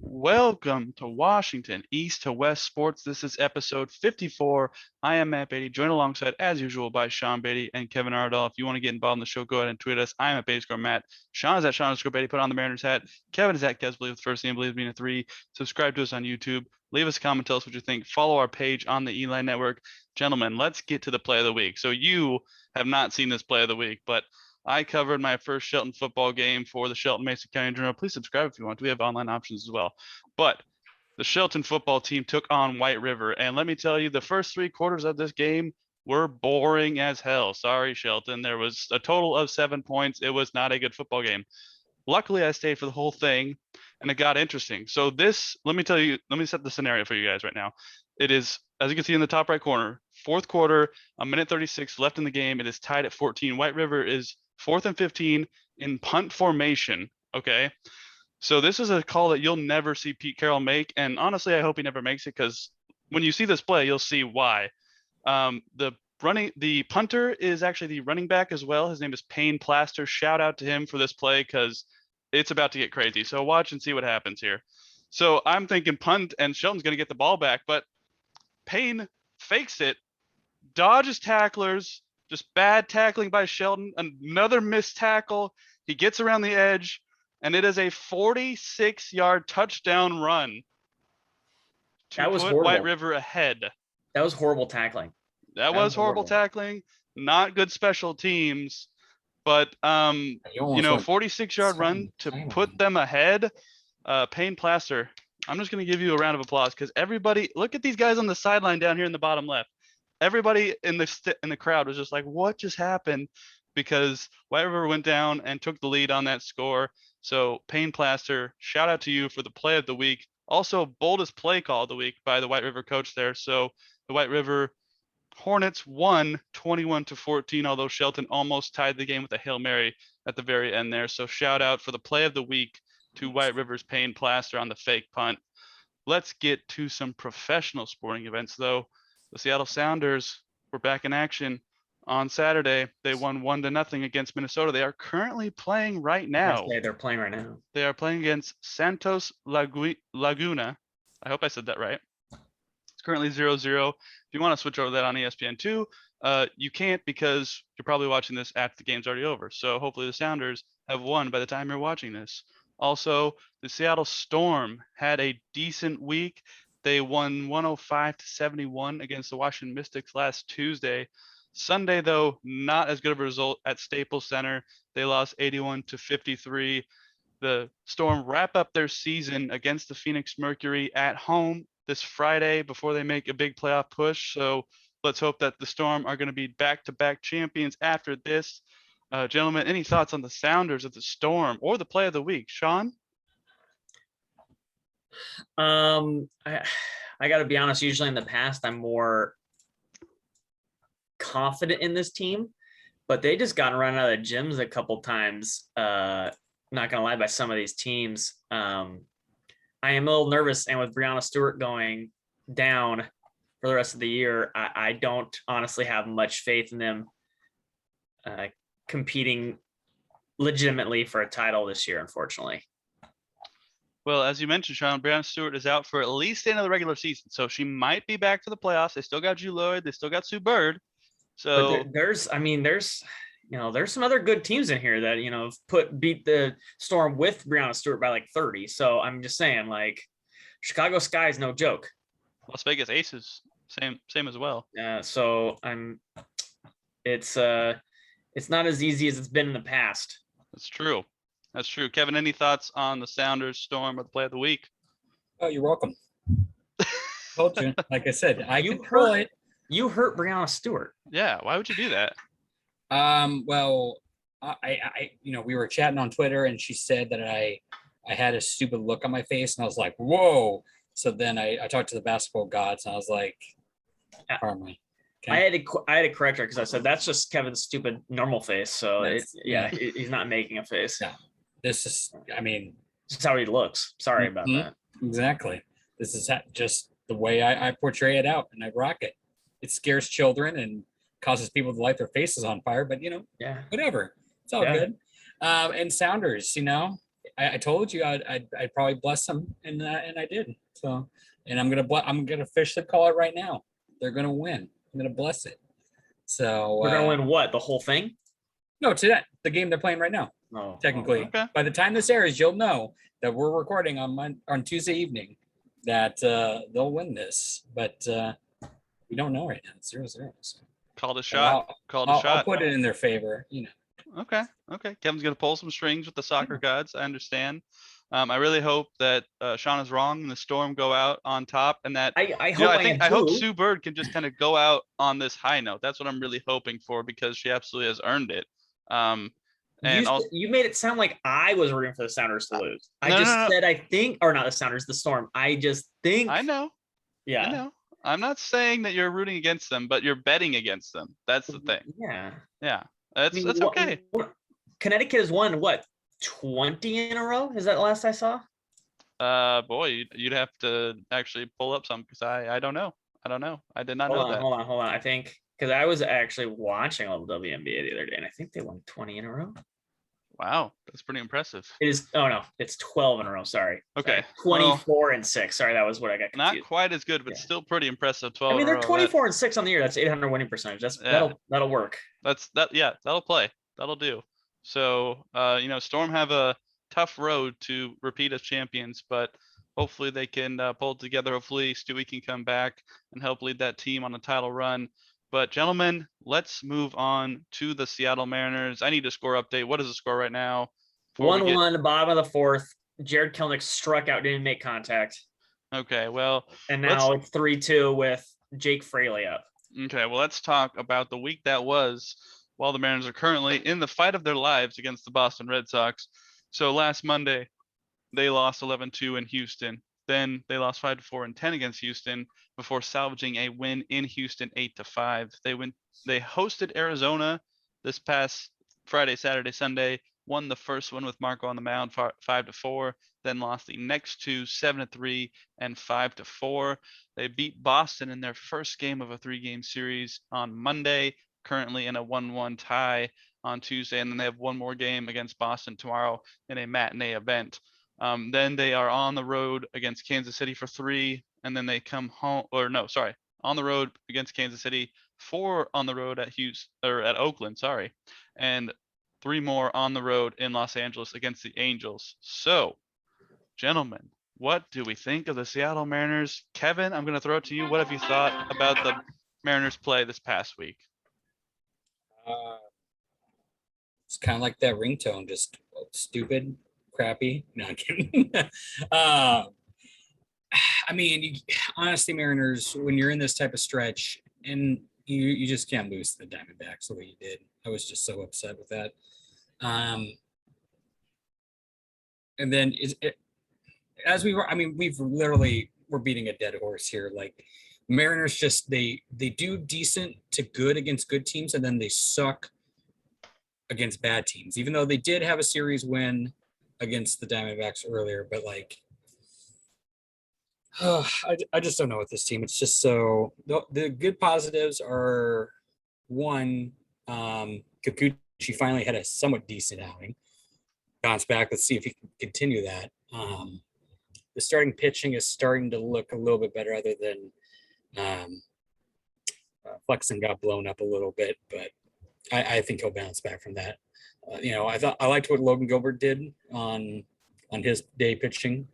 Welcome to Washington, East to West Sports. This is episode 54. I am Matt Beatty, joined alongside, as usual, by Sean Beatty and Kevin Ardall. If you want to get involved in the show, go ahead and tweet us. I am at Beatty_Matt. Sean is at Sean_Beatty. Put on the Mariners hat. Kevin is at Kev's Believe with first name, Believes being a 3. Subscribe to us on YouTube. Leave us a comment. Tell us what you think. Follow our page on the Eli Network. Gentlemen, let's get to the play of the week. So you have not seen this play of the week, but I covered my first Shelton football game for the Shelton Mason County Journal. Please subscribe if you want. We have online options as well. But the Shelton football team took on White River. And let me tell you, the first 3 quarters of this game were boring as hell. Sorry, Shelton. There was a total of 7 points. It was not a good football game. Luckily, I stayed for the whole thing, and it got interesting. So let me tell you, let me set the scenario for you guys right now. It is, as you can see in the top right corner, fourth quarter, a minute 36 left in the game. It is tied at 14. White River is 4th and 15 in punt formation. Okay. So this is a call that you'll never see Pete Carroll make. And honestly, I hope he never makes it, because when you see this play, you'll see why. The punter is actually the running back as well. His name is Payne Plaster. Shout out to him for this play, because it's about to get crazy. So watch and see what happens here. So I'm thinking punt and Shelton's going to get the ball back, but Payne fakes it, dodges tacklers, just bad tackling by Shelton. Another missed tackle. He gets around the edge, and it is a 46-yard touchdown run to That was put horrible. White River ahead. That was horrible tackling. That was horrible tackling. Not good special teams, but 46-yard run to put them ahead. Payne Plaster, I'm just going to give you a round of applause, because everybody, look at these guys on the sideline down here in the bottom left. Everybody in the crowd was just like, what just happened? Because White River went down and took the lead on that score. So Payne Plaster, shout out to you for the play of the week. Also, boldest play call of the week by the White River coach there. So the White River Hornets won 21-14, although Shelton almost tied the game with a Hail Mary at the very end there. So shout out for the play of the week to White River's Payne Plaster on the fake punt. Let's get to some professional sporting events, though. The Seattle Sounders were back in action on Saturday. They won 1-0 against Minnesota. They are currently playing right now. They're playing right now. They are playing against Santos Laguna. I hope I said that right. It's currently 0-0. If you want to switch over that on ESPN2, you can't, because you're probably watching this after the game's already over. So hopefully the Sounders have won by the time you're watching this. Also, the Seattle Storm had a decent week. They won 105-71 against the Washington Mystics last Tuesday. Sunday, though, not as good of a result at Staples Center. They lost 81-53. The Storm wrap up their season against the Phoenix Mercury at home this Friday before they make a big playoff push. So let's hope that the Storm are going to be back-to-back champions after this. Gentlemen, any thoughts on the Sounders of the Storm or the play of the week? Sean? I got to be honest. Usually in the past, I'm more confident in this team, but they just got run out of gyms a couple times. Not gonna lie, by some of these teams. I am a little nervous, and with Breonna Stewart going down for the rest of the year, I don't honestly have much faith in them competing legitimately for a title this year, unfortunately. Well, as you mentioned, Sean, Breonna Stewart is out for at least the end of the regular season, so she might be back for the playoffs. They still got Drew Lloyd. They still got Sue Bird. So but there's some other good teams in here that, beat the Storm with Breonna Stewart by like 30. So I'm just saying, like, Chicago Sky is no joke. Las Vegas Aces, same as well. So it's not as easy as it's been in the past. That's true. Kevin, any thoughts on the Sounders, Storm, or the play of the week? Oh, you're welcome. Told you. Like I said, You hurt Breonna Stewart. Yeah, why would you do that? Well, I we were chatting on Twitter, and she said that I had a stupid look on my face, and I was like, whoa. So then I talked to the basketball gods, and I was like, pardon me. Okay. I had to correct her, because I said that's just Kevin's stupid normal face. So he's not making a face. Yeah. This is how he looks. Sorry about that. Exactly. This is just the way I portray it out, and I rock it. It scares children and causes people to light their faces on fire, but whatever. It's all good. And Sounders, I told you I'd probably bless them, and I did. So, and I'm gonna officially call it right now. They're gonna win. I'm gonna bless it. So We're gonna win what? The whole thing? No, today the game they're playing right now. Oh, Technically, okay. by the time this airs, you'll know that we're recording on Tuesday evening that they'll win this, but we don't know right now. It's 0-0. So. Called a shot. I'll put it in their favor. Okay. Kevin's gonna pull some strings with the soccer gods. I understand. I really hope that Sean is wrong and the Storm go out on top, and that I hope I hope Sue Bird can just kind of go out on this high note. That's what I'm really hoping for, because she absolutely has earned it. You made it sound like I was rooting for the Sounders to lose. I said I think, or not the Sounders, the Storm. I just think. I know. Yeah. I know. I'm not saying that you're rooting against them, but you're betting against them. That's the thing. Yeah. Yeah. That's okay. Connecticut has won what, 20 in a row? Is that the last I saw? Boy, you'd have to actually pull up some, because I don't know. I did not know that. Hold on. I think because I was actually watching a little WNBA the other day, and I think they won 20 in a row. Wow, that's pretty impressive. It is. Oh no, it's 12 in a row. Sorry. Okay. 24 and 6. Sorry, that was what I got confused. Not quite as good, but still pretty impressive. 12. I mean, in a they're row. 24 and 6 on the year. That's 800 winning percentage. That'll work. That'll play. That'll do. So, Storm have a tough road to repeat as champions, but hopefully they can pull it together. Hopefully Stewie can come back and help lead that team on a title run. But gentlemen, let's move on to the Seattle Mariners. I need a score update. What is the score right now? 1-1, bottom of the fourth. Jarred Kelenic struck out, didn't make contact. Okay, well. And now it's 3-2 with Jake Fraley up. Okay, well, let's talk about the week that was, while the Mariners are currently in the fight of their lives against the Boston Red Sox. So last Monday, they lost 11-2 in Houston. Then they lost 5-4 and 10 against Houston before salvaging a win in Houston 8-5. They hosted Arizona this past Friday, Saturday, Sunday, won the first one with Marco on the mound 5-4, then lost the next two 7-3 and 5-4. They beat Boston in their first game of a 3-game series on Monday, currently in a 1-1 tie on Tuesday, and then they have one more game against Boston tomorrow in a matinee event. Then they are on the road against Kansas City for 3, and then they come home, on the road against Kansas City, 4 on the road at Oakland, and 3 more on the road in Los Angeles against the Angels. So, gentlemen, what do we think of the Seattle Mariners? Kevin, I'm going to throw it to you. What have you thought about the Mariners play this past week? It's kind of like that ringtone, just stupid, crappy. No, I'm kidding. I mean, honestly, Mariners, when you're in this type of stretch, and you just can't lose to the Diamondbacks the way you did. I was just so upset with that. And then we're beating a dead horse here. Like, Mariners just they do decent to good against good teams, and then they suck against bad teams, even though they did have a series win against the Diamondbacks earlier. But I just don't know with this team. It's just so the good positives are, one, Kikuchi finally had a somewhat decent outing, bounce back. Let's see if he can continue that. The starting pitching is starting to look a little bit better, other than Flexen got blown up a little bit, but I think he'll bounce back from that. I liked what Logan Gilbert did on his day pitching,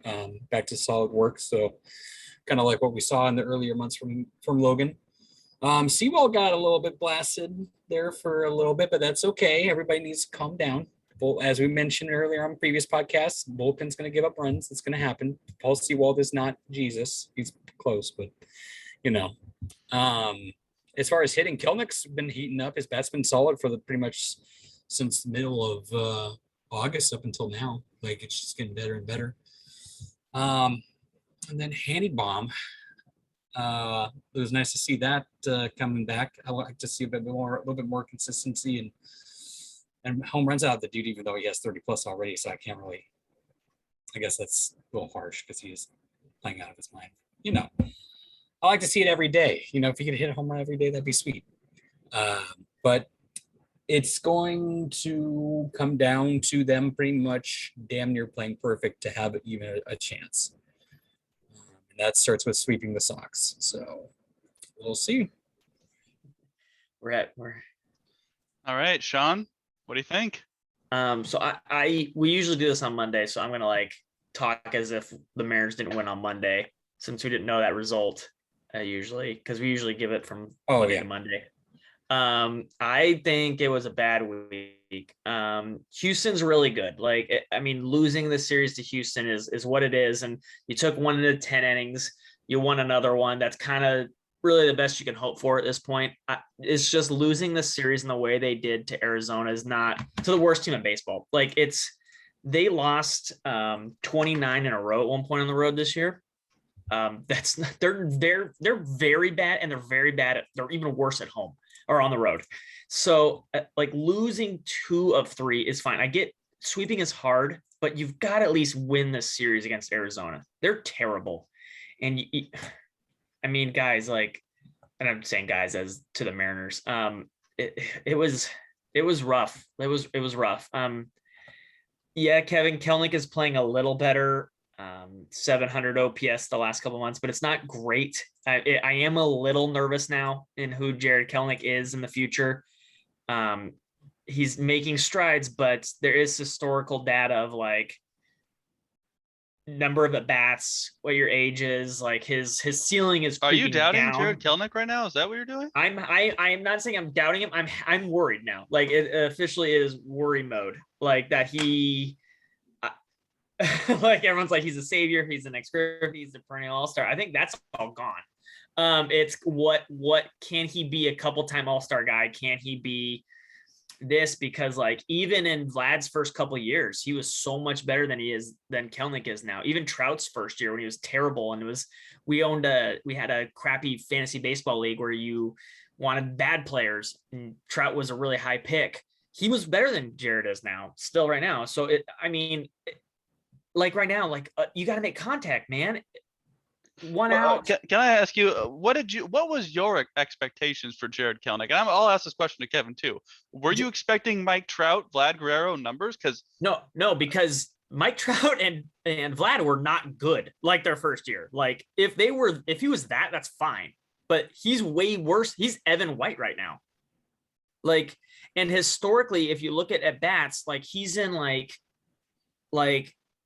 back to solid work. So kind of like what we saw in the earlier months from Logan. Seawall got a little bit blasted there for a little bit, but that's okay. Everybody needs to calm down. As we mentioned earlier on previous podcasts, bullpen's going to give up runs. It's going to happen. Paul Sewald is not Jesus. He's close, but as far as hitting, Kelenic's been heating up. His bat's been solid for pretty much since the middle of August up until now. Like, it's just getting better and better. And then Handy Bomb. It was nice to see that coming back. I like to see a little bit more consistency and home runs out of the dude, even though he has 30 plus already. So I can't really. I guess that's a little harsh because he's playing out of his mind. I like to see it every day. If he could hit a home run every day, that'd be sweet. But It's going to come down to them pretty much damn near playing perfect to have even a chance. And that starts with sweeping the Sox. So we'll see. We're All right, Sean, what do you think? so we usually do this on Monday, so I'm gonna like talk as if the Mariners didn't win on Monday since we didn't know that result usually, because we usually give it from Monday to Monday. I think it was a bad week. Houston's really good. Losing the series to Houston is what it is. And you took 1 into 10 innings, you won another one. That's kind of really the best you can hope for at this point. It's just losing the series in the way they did to Arizona is not to the worst team in baseball. They lost 29 in a row at one point on the road this year. That's not, they're very bad, and they're very bad they're even worse at home or on the road. So losing 2 of 3 is fine. I get sweeping is hard, but you've got to at least win this series against Arizona. They're terrible. And guys, and I'm saying guys as to the Mariners, it was rough. It was rough. Yeah, Kevin Kelenic is playing a little better. 700 OPS the last couple months, but it's not great. I am a little nervous now in who Jarred Kelenic is in the future. He's making strides, but there is historical data of number of at bats, what your age is, his ceiling is. Are you doubting down. Jarred Kelenic right now? Is that what you're doing? I'm not saying I'm doubting him. I'm worried now. It officially is worry mode. That he. Everyone's he's a savior, he's the next Griffey, he's a perennial all-star. I think that's all gone. It's what can he be a couple-time all-star guy? Can he be this? Because even in Vlad's first couple of years, he was so much better than Kelenic is now. Even Trout's first year when he was terrible, and we had a crappy fantasy baseball league where you wanted bad players, and Trout was a really high pick. He was better than Jarred is now, still right now. So right now, you got to make contact, man. One out. Can I ask you, what was your expectations for Jarred Kelenic? And I'll ask this question to Kevin too. Were you expecting Mike Trout, Vlad Guerrero numbers? No, because Mike Trout and Vlad were not good their first year. If he was that's fine. But he's way worse. He's Evan White right now. And historically, if you look at bats, he's in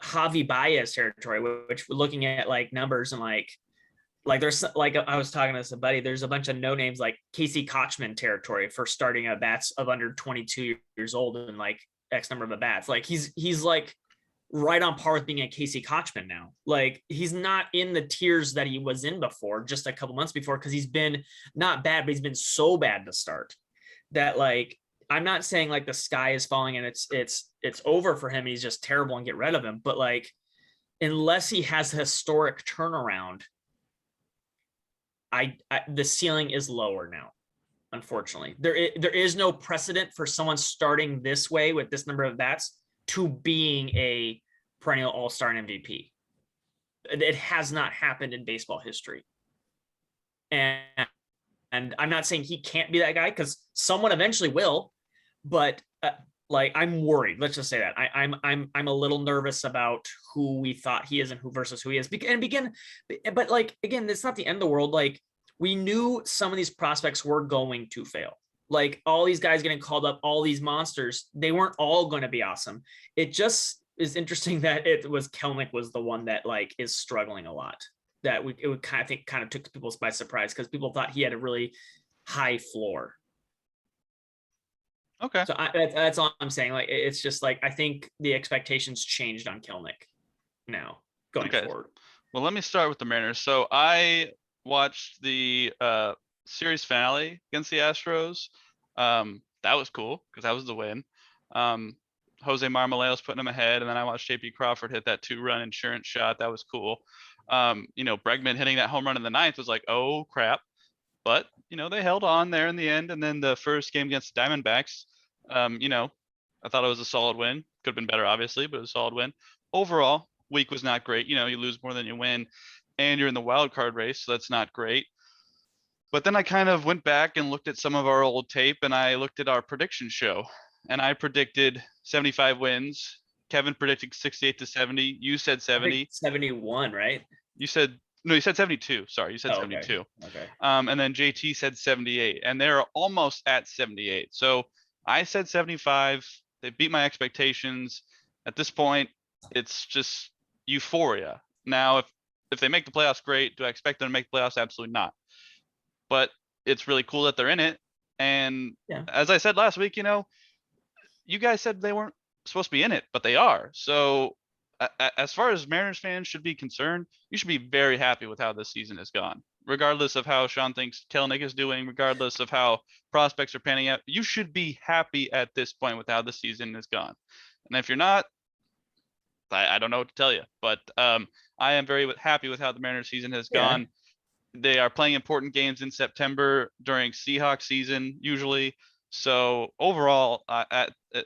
Javi Baez territory, which we're looking at numbers and there's I was talking to somebody, there's a bunch of no names Casey Kochman territory for starting at bats of under 22 years old and X number of at bats. He's right on par with being a Casey Kochman now. He's not in the tiers that he was in before, just a couple months before, because he's been not bad, but he's been so bad to start that I'm not saying the sky is falling and it's over for him. He's just terrible and get rid of him. But unless he has a historic turnaround, the ceiling is lower now. Unfortunately, there is no precedent for someone starting this way with this number of bats to being a perennial all-star and MVP. It has not happened in baseball history. And I'm not saying he can't be that guy, because someone eventually will. But I'm worried. Let's just say that I'm a little nervous about who we thought he is and versus who he is. But again, it's not the end of the world. We knew some of these prospects were going to fail. All these guys getting called up, all these monsters, they weren't all going to be awesome. It just is interesting that it was Kelenic was the one that is struggling a lot. That it would kind of took people by surprise, because people thought he had a really high floor. Okay. So that's all I'm saying. It's just I think the expectations changed on Kelenic now going forward. Well, let me start with the Mariners. So I watched the series finale against the Astros. That was cool because that was the win. Jose Marmoleos putting them ahead, and then I watched JP Crawford hit that 2-run insurance shot. That was cool. Bregman hitting that home run in the 9th was oh crap. But, they held on there in the end. And then the first game against the Diamondbacks, I thought it was a solid win. Could have been better, obviously, but it was a solid win. Overall, week was not great. You lose more than you win, and you're in the wild card race, so that's not great. But then I kind of went back and looked at some of our old tape, and I looked at our prediction show, and I predicted 75 wins. Kevin predicted 68 to 70. You said I think 70. 71, right? You said no. You said 72. Sorry, you said Oh, okay. 72. Okay. And then JT said 78, and they're almost at 78. So I said 75. They beat my expectations. At this point, it's just euphoria. Now, if they make the playoffs, great. Do I expect them to make the playoffs? Absolutely not. But it's really cool that they're in it. And Yeah. as I said last week, you guys said they weren't supposed to be in it, but they are. So as far as Mariners fans should be concerned, you should be very happy with how this season has gone. Regardless of how Sean thinks Kelenic is doing, regardless of how prospects are panning out, you should be happy at this point with how the season has gone. And if you're not, I don't know what to tell you. But I am very happy with how the Mariners season has gone. They are playing important games in September during Seahawks season, usually. So overall,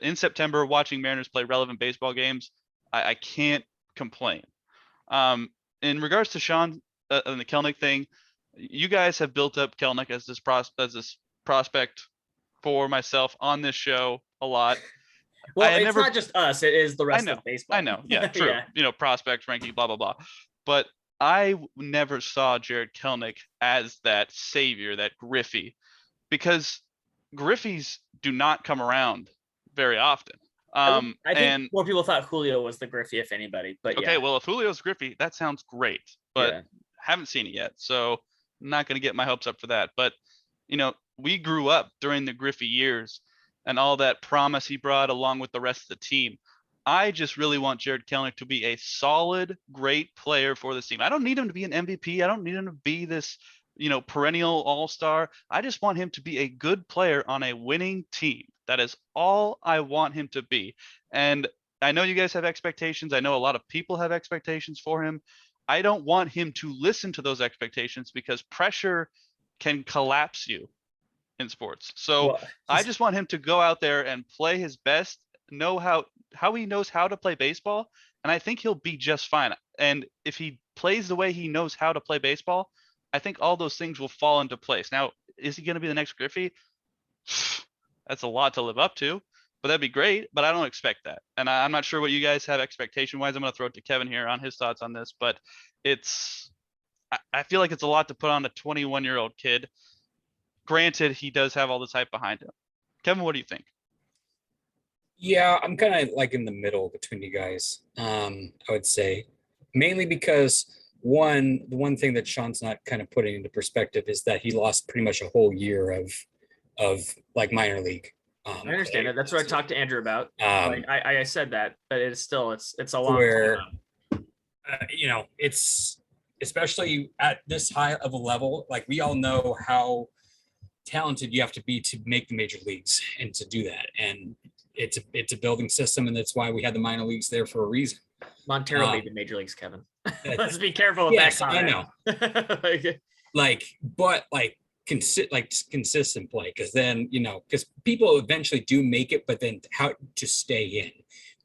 in September, watching Mariners play relevant baseball games, I can't complain. In regards to Sean and the Kelenic thing, you guys have built up Kelenic as this prospect for myself on this show a lot. Well, it's not just us; it is the rest of baseball. I know. Yeah, true. Prospects ranking, blah blah blah. But I never saw Jarred Kelenic as that savior, that Griffey, because Griffies do not come around very often. I think more people thought Julio was the Griffey, if anybody. But okay, well, if Julio's Griffey, that sounds great, but haven't seen it yet, so I'm not going to get my hopes up for that. But we grew up during the Griffey years, and all that promise he brought along with the rest of the team. I just really want Jarred Kelenic to be a solid, great player for this team. I don't need him to be an MVP. I don't need him to be this, perennial all-star. I just want him to be a good player on a winning team. That is all I want him to be. And I know you guys have expectations. I know a lot of people have expectations for him. I don't want him to listen to those expectations because pressure can collapse you in sports. So I just want him to go out there and play his best, know how he knows how to play baseball, and I think he'll be just fine. And if he plays the way he knows how to play baseball, I think all those things will fall into place. Now, is he going to be the next Griffey? That's a lot to live up to, but that'd be great. But I don't expect that. And I'm not sure what you guys have expectation-wise. I'm going to throw it to Kevin here on his thoughts on this, but I feel like it's a lot to put on a 21-year-old kid. Granted, he does have all this hype behind him. Kevin, what do you think? Yeah, I'm kind of like in the middle between you guys. I would say mainly because the one thing that Sean's not kind of putting into perspective is that he lost pretty much a whole year of like minor league. I understand it. That's what I talked to Andrew about. I said that, but it's still it's a long where it's especially at this high of a level. Like we all know how talented you have to be to make the major leagues and to do that, and it's a building system, and that's why we had the minor leagues there for a reason. Montero made the major leagues, Kevin. Let's be careful with that comment. I know. Consistent play, because then because people eventually do make it, but then how to stay in.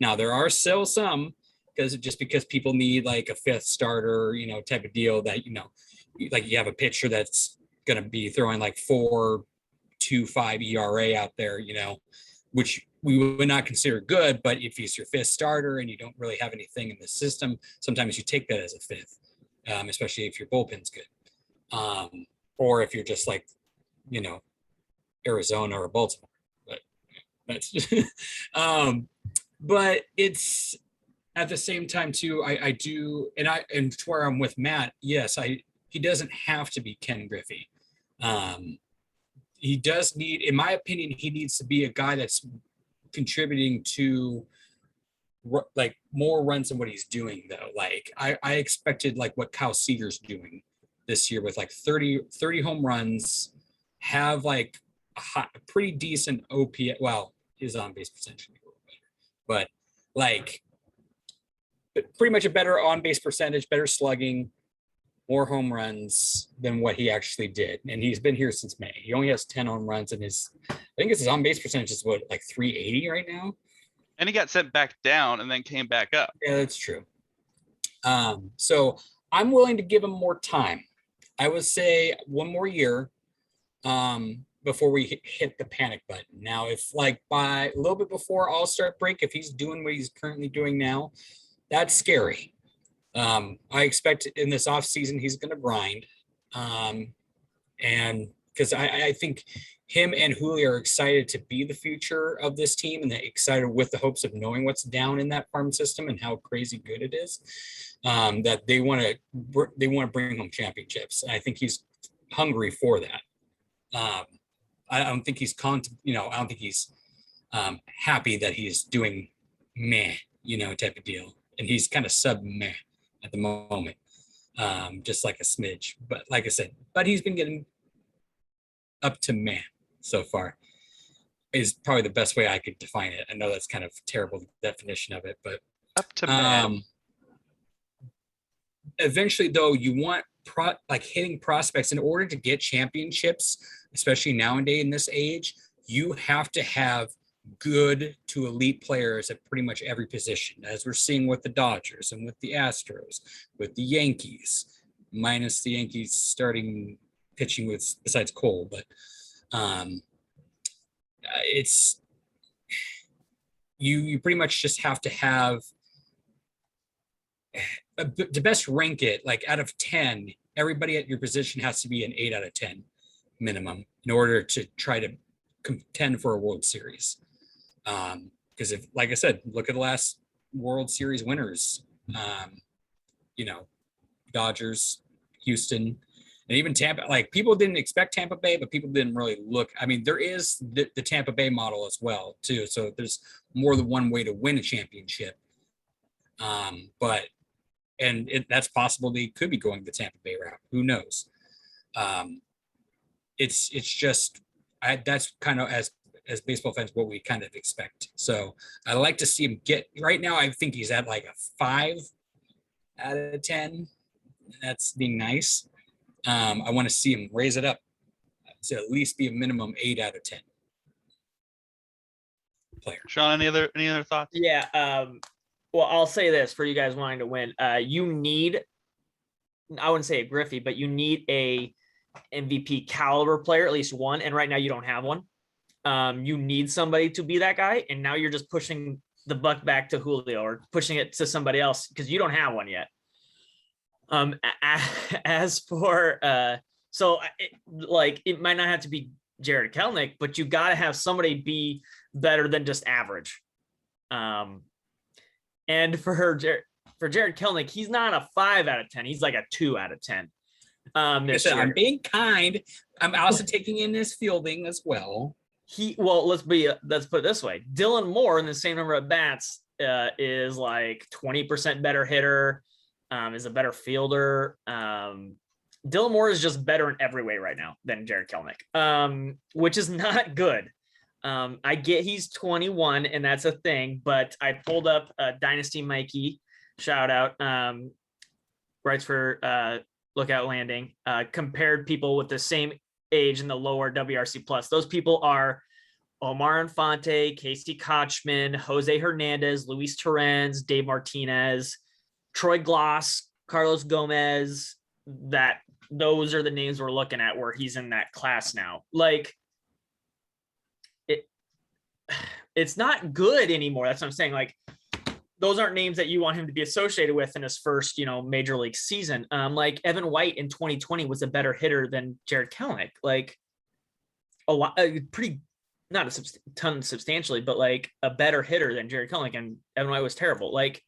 Now there are still some because people need like a fifth starter, type of deal that like you have a pitcher that's going to be throwing like 4.25 ERA out there, which we would not consider good. But if he's your fifth starter and you don't really have anything in the system, sometimes you take that as a fifth, especially if your bullpen's good. Or if you're just like, Arizona or Baltimore, but that's but it's at the same time too. I do, and to where I'm with Matt. Yes, he doesn't have to be Ken Griffey. He does need, in my opinion, he needs to be a guy that's contributing to like more runs than what he's doing though. Like I expected like what Kyle Seager's doing this year with like 30 home runs, have like a pretty decent OPS. Well, his on base percentage, but like pretty much a better on base percentage, better slugging, more home runs than what he actually did. And he's been here since May. He only has 10 home runs, and his on base percentage is what, like 380 right now. And he got sent back down and then came back up. Yeah, that's true. So I'm willing to give him more time. I would say one more year. before we hit the panic button. Now, if like by a little bit before All-Star break, if he's doing what he's currently doing now, that's scary. I expect in this offseason he's going to grind. And because I think him and Julio are excited to be the future of this team, and they're excited with the hopes of knowing what's down in that farm system and how crazy good it is. That they want to bring home championships. And I think he's hungry for that. I don't think he's I don't think he's happy that he's doing meh, type of deal, and he's kind of sub meh at the moment, just like a smidge. But like I said, he's been getting up to meh so far. Is probably the best way I could define it. I know that's kind of a terrible definition of it, but up to meh. Eventually, though, you want hitting prospects in order to get championships, especially nowadays in this age. You have to have good to elite players at pretty much every position, as we're seeing with the Dodgers and with the Astros, with the Yankees, minus the Yankees starting pitching with besides Cole. But it's you pretty much just have to have to best rank it, like out of 10, everybody at your position has to be an 8 out of 10 minimum in order to try to contend for a World Series. Because if, like I said, look at the last World Series winners, Dodgers, Houston, and even Tampa. Like, people didn't expect Tampa Bay, but people didn't really look. I mean, there is the Tampa Bay model as well, too. So there's more than one way to win a championship. That's possible they could be going the Tampa Bay route. Who knows? It's just that's kind of as baseball fans what we kind of expect. So I like to see him get right now. I think he's at like a 5 out of 10. That's being nice. I want to see him raise it up to at least be a minimum 8 out of 10 player. Sean, any other thoughts? Yeah. Well, I'll say this for you guys wanting to win. You need, I wouldn't say a Griffey, but you need a MVP caliber player, at least one. And right now you don't have one. You need somebody to be that guy. And now you're just pushing the buck back to Julio or pushing it to somebody else because you don't have one yet. As for, it might not have to be Jarred Kelenic, but you got to have somebody be better than just average. And for Jarred Kelenic, he's not a 5 out of 10. He's like a 2 out of 10. I'm being kind. I'm also taking in his fielding as well. Let's put it this way. Dylan Moore in the same number of bats is like 20% better hitter, is a better fielder. Dylan Moore is just better in every way right now than Jarred Kelenic, which is not good. I get he's 21 and that's a thing, but I pulled up Dynasty Mikey, shout out, writes for Lookout Landing, compared people with the same age in the lower WRC plus. Those people are Omar Infante, Casey Kochman, Jose Hernandez, Luis Torrens, Dave Martinez, Troy Gloss, Carlos Gomez. Those are the names we're looking at where he's in that class now. Like, it's not good anymore. That's what I'm saying. Like, those aren't names that you want him to be associated with in his first, major league season. Like Evan White in 2020 was a better hitter than Jarred Kelenic. Like not a ton substantially, but like a better hitter than Jarred Kelenic, and Evan White was terrible. Like,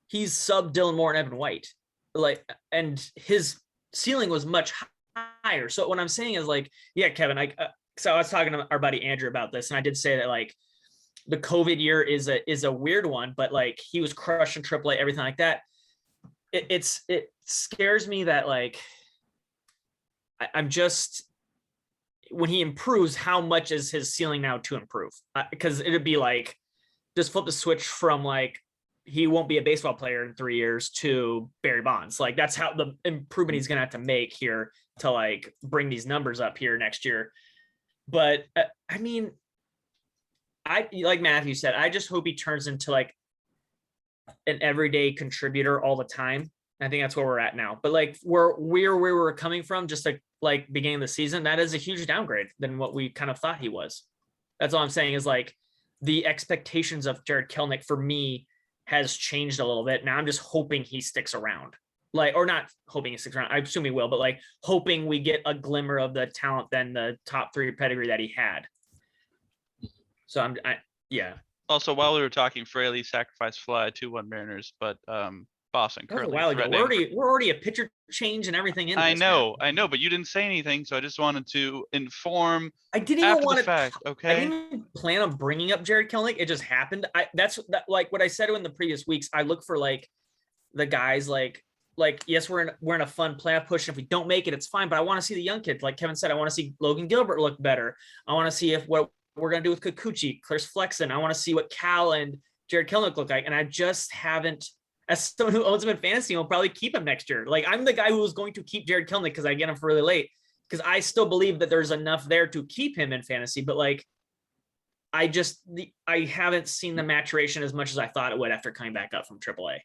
he's sub Dylan Moore and Evan White. Like, and his ceiling was much higher. So what I'm saying is, like, yeah, Kevin, so I was talking to our buddy Andrew about this, and I did say that, like, the COVID year is a weird one, but like, he was crushing AAA, everything like that. It scares me that, like, I'm just, when he improves, how much is his ceiling now to improve? Because it'd be like, just flip the switch from like, he won't be a baseball player in 3 years to Barry Bonds. Like, that's how the improvement he's going to have to make here to like bring these numbers up here next year. But I mean, like Matthew said, I just hope he turns into like an everyday contributor all the time. I think that's where we're at now. But like where we were coming from, just like beginning of the season, that is a huge downgrade than what we kind of thought he was. That's all I'm saying is like the expectations of Jarred Kelenic for me has changed a little bit. Now I'm just hoping he sticks around. Like, or not hoping he sticks around. I assume he will, but like hoping we get a glimmer of the talent than the top 3 pedigree that he had. So yeah. Also, while we were talking, Fraley sacrificed fly 2-1 Mariners, but Boston That was a currently while ago. threatening. We're already a pitcher change and everything in. I this, man. know, but you didn't say anything, so I just wanted to inform I didn't even after want the to. fact. I Okay. didn't even plan on bringing up Jarred Kelenic. It just happened. That's like what I said in the previous weeks. I look for like the guys like yes, we're in a fun playoff push. If we don't make it, it's fine. But I want to see the young kids. Like Kevin said, I want to see Logan Gilbert look better. I want to see if what we're gonna do with Kikuchi, Claire's Flexen. I want to see what Cal and Jarred Kelenic look like. And I just haven't. As someone who owns him in fantasy, will probably keep him next year. Like I'm the guy who was going to keep Jarred Kelenic because I get him for really late. Because I still believe that there's enough there to keep him in fantasy. But like, I haven't seen the maturation as much as I thought it would after coming back up from AAA.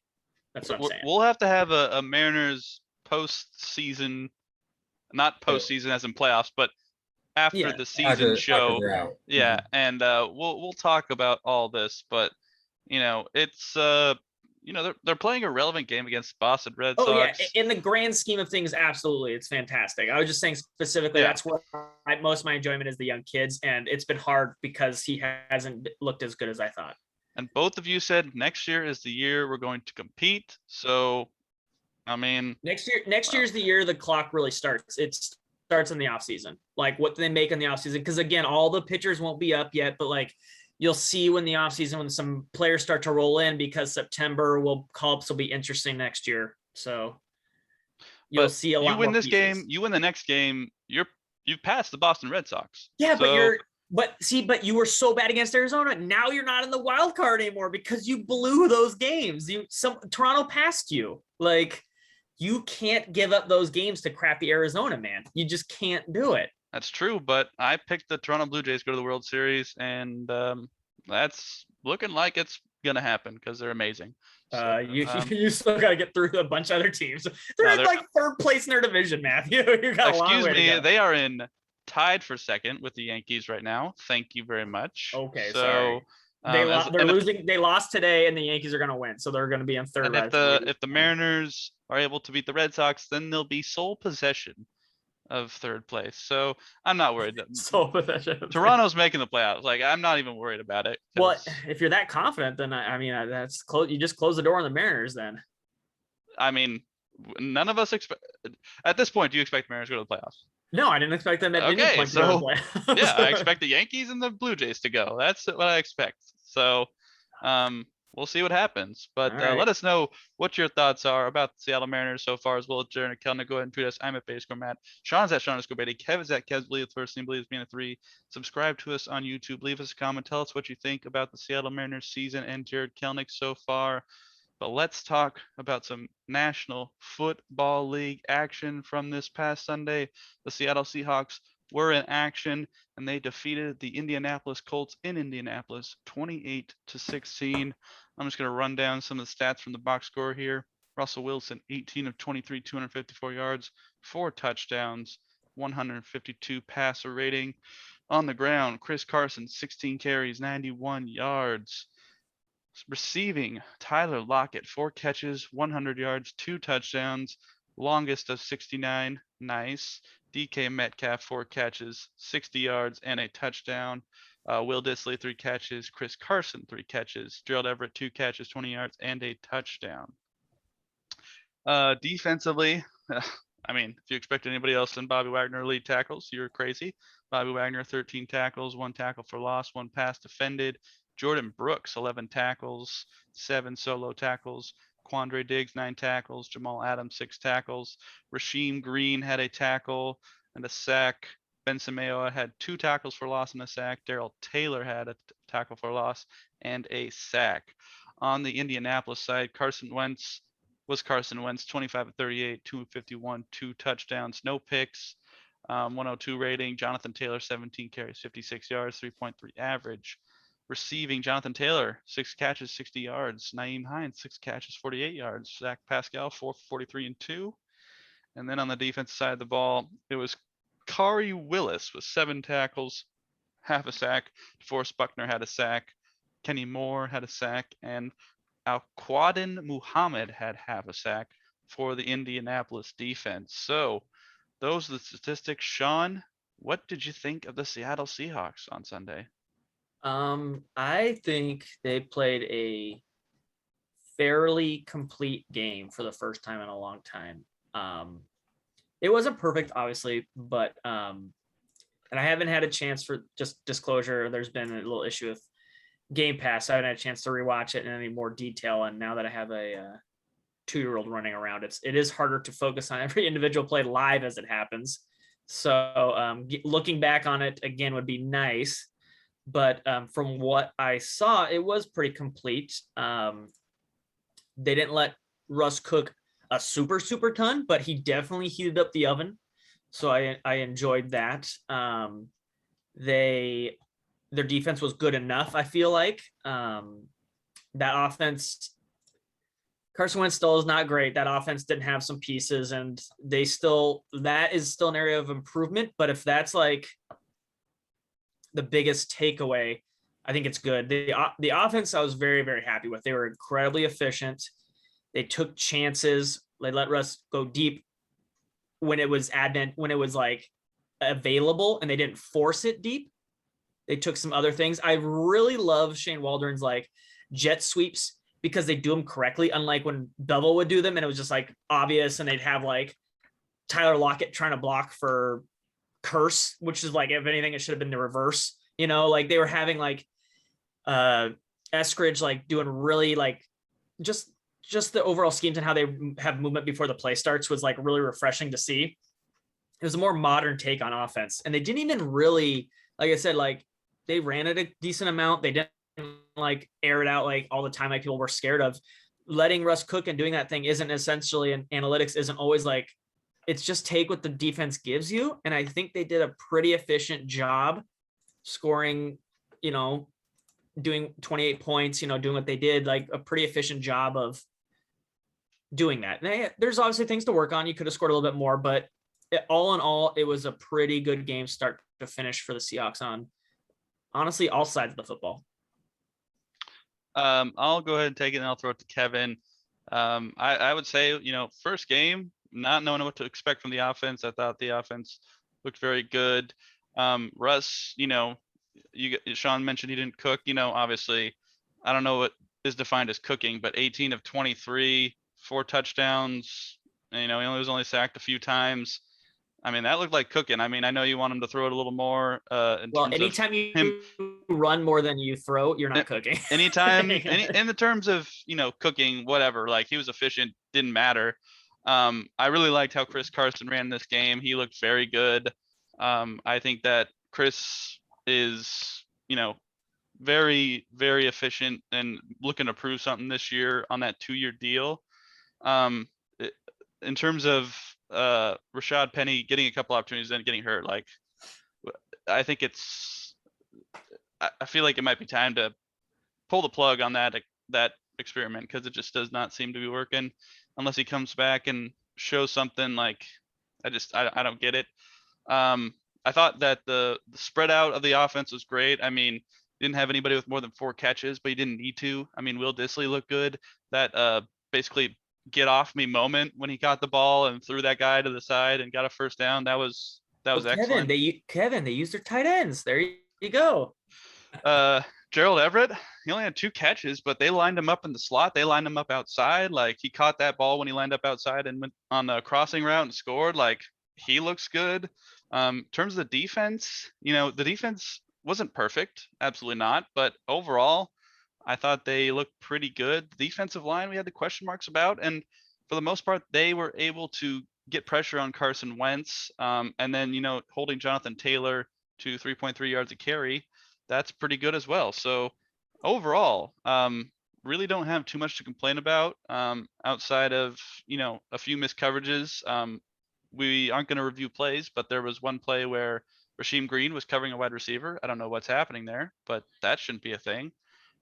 That's what I'm saying. We'll have to have a Mariners postseason, not postseason as in playoffs, but after the season show. Yeah, and we'll talk about all this, but it's they're playing a relevant game against Boston Red Sox. Oh yeah, in the grand scheme of things, absolutely, it's fantastic. I was just saying specifically, that's where most of my enjoyment is the young kids, and it's been hard because he hasn't looked as good as I thought. And both of you said next year is the year we're going to compete. So, I mean, next year is the year the clock really starts. It starts in the offseason. Like what they make in the offseason, because again, all the pitchers won't be up yet, but like you'll see when the offseason when some players start to roll in because September call-ups will be interesting next year. So you'll see a lot. You win this game, you win the next game, you've passed the Boston Red Sox. Yeah, but you were so bad against Arizona. Now you're not in the wild card anymore because you blew those games. Toronto passed you. Like you can't give up those games to crappy Arizona, man. You just can't do it. That's true, but I picked the Toronto Blue Jays to go to the World Series, and that's looking like it's gonna happen because they're amazing. So, you still gotta get through a bunch of other teams. They're in like 3rd place in their division, Matthew. You got a long way to go. They are tied for 2nd with the Yankees right now. Thank you very much. Okay, so sorry. They're losing. They lost today, and the Yankees are gonna win, so they're gonna be in 3rd. And if the Mariners are able to beat the Red Sox, then they'll be sole possession of 3rd place. So I'm not worried. Sole possession. Toronto's making the playoffs. Like I'm not even worried about it. Well, if you're that confident, then I mean that's close. You just close the door on the Mariners, then. I mean, none of us expect. At this point, do you expect Mariners to go to the playoffs? No, I didn't expect them at any point to go to the playoffs. Yeah, I expect the Yankees and the Blue Jays to go. That's what I expect. So, we'll see what happens. But let us know what your thoughts are about the Seattle Mariners so far, as well as Jarred Kelenic. Go ahead and tweet us. I'm at Bayscore Matt. Sean's at Sean_Beatty. Kevin's at Kev's Believe First Name Believes being a 3. Subscribe to us on YouTube. Leave us a comment. Tell us what you think about the Seattle Mariners season and Jarred Kelenic so far. But let's talk about some National Football League action from this past Sunday. The Seattle Seahawks were in action, and they defeated the Indianapolis Colts in Indianapolis 28-16. I'm just going to run down some of the stats from the box score here. Russell Wilson, 18 of 23, 254 yards, 4 touchdowns, 152 passer rating. On the ground, Chris Carson, 16 carries, 91 yards. Receiving, Tyler Lockett, 4 catches, 100 yards, 2 touchdowns, longest of 69. Nice. DK Metcalf, 4 catches, 60 yards, and a touchdown. Will Dissly, 3 catches. Chris Carson, 3 catches. Gerald Everett, 2 catches, 20 yards, and a touchdown. Defensively, I mean, if you expect anybody else than Bobby Wagner lead tackles, you're crazy. Bobby Wagner, 13 tackles, 1 tackle for loss, 1 pass defended. Jordan Brooks, 11 tackles, 7 solo tackles. Quandre Diggs, 9 tackles. Jamal Adams, 6 tackles. Rasheem Green had a tackle and a sack. Ben Semeoa had 2 tackles for loss and a sack. Darrell Taylor had a tackle for loss and a sack. On the Indianapolis side, Carson Wentz, 25 of 38, 251, 2 touchdowns, no picks, 102 rating. Jonathan Taylor, 17 carries, 56 yards, 3.3 average. Receiving, Jonathan Taylor, 6 catches, 60 yards. Naeem Hines, 6 catches, 48 yards. Zach Pascal, 4 for 43 and 2. And then on the defensive side of the ball, it was Kari Willis with 7 tackles, half a sack. DeForest Buckner had a sack. Kenny Moore had a sack. And Al-Quadin Muhammad had half a sack for the Indianapolis defense. So those are the statistics. Sean, what did you think of the Seattle Seahawks on Sunday? I think they played a fairly complete game for the first time in a long time. It wasn't perfect, obviously, but and I haven't had a chance, for just disclosure, there's been a little issue with Game Pass. I haven't had a chance to rewatch it in any more detail, and now that I have a 2-year-old running around, it is harder to focus on every individual play live as it happens. So looking back on it again would be nice. But from what I saw, it was pretty complete. They didn't let Russ cook a super ton, but he definitely heated up the oven. So I enjoyed that. Their defense was good enough, I feel like. That offense, Carson Wentz still is not great. That offense didn't have some pieces, and that is still an area of improvement. But if that's like the biggest takeaway, I think it's good. The offense I was very, very happy with. They were incredibly efficient. They took chances. They let Russ go deep when it was like available, and they didn't force it deep. They took some other things. I really love Shane Waldron's like jet sweeps because they do them correctly, unlike when Bevel would do them and it was just like obvious, and they'd have like Tyler Lockett trying to block for Curse, which is like, if anything, it should have been the reverse. Like they were having like Eskridge like doing really like just the overall schemes and how they have movement before the play starts was like really refreshing to see. It was a more modern take on offense, and they didn't even really, like I said, like they ran it a decent amount. They didn't like air it out like all the time like people were scared of. Letting Russ cook and doing that thing isn't essentially, and analytics isn't always like, it's just take what the defense gives you. And I think they did a pretty efficient job scoring, doing 28 points, doing what they did, like a pretty efficient job of doing that. And there's obviously things to work on. You could have scored a little bit more, but all in all, it was a pretty good game start to finish for the Seahawks on honestly all sides of the football. I'll go ahead and take it and I'll throw it to Kevin. I would say, first game, not knowing what to expect from the offense. I thought the offense looked very good. Russ, Sean mentioned he didn't cook, obviously, I don't know what is defined as cooking, but 18 of 23, 4 touchdowns, he was only sacked a few times. I mean, that looked like cooking. I mean, I know you want him to throw it a little more. Well, anytime you run more than you throw, you're not cooking. Anytime, in the terms of, cooking, whatever, like he was efficient, didn't matter. I really liked how Chris Carson ran this game. He looked very good. I think that Chris is, very, very efficient and looking to prove something this year on that 2-year deal. In terms of Rashad Penny getting a couple opportunities and getting hurt, like I think I feel like it might be time to pull the plug on that experiment, because it just does not seem to be working unless he comes back and shows something. Like I don't get it. I thought that the spread out of the offense was great. I mean, didn't have anybody with more than 4 catches, but he didn't need to. I mean, Will Dissly looked good. That basically get off me moment when he got the ball and threw that guy to the side and got a first down. That was excellent. Kevin, they used their tight ends. There you go. Gerald Everett, he only had 2 catches, but they lined him up in the slot. They lined him up outside. Like he caught that ball when he lined up outside and went on the crossing route and scored. Like he looks good. In terms of the defense, the defense wasn't perfect, absolutely not. But overall, I thought they looked pretty good. The defensive line, we had the question marks about, and for the most part, they were able to get pressure on Carson Wentz. And then, holding Jonathan Taylor to 3.3 yards a carry, that's pretty good as well. So overall, really don't have too much to complain about outside of, a few missed coverages. We aren't going to review plays, but there was one play where Rasheem Green was covering a wide receiver. I don't know what's happening there, but that shouldn't be a thing.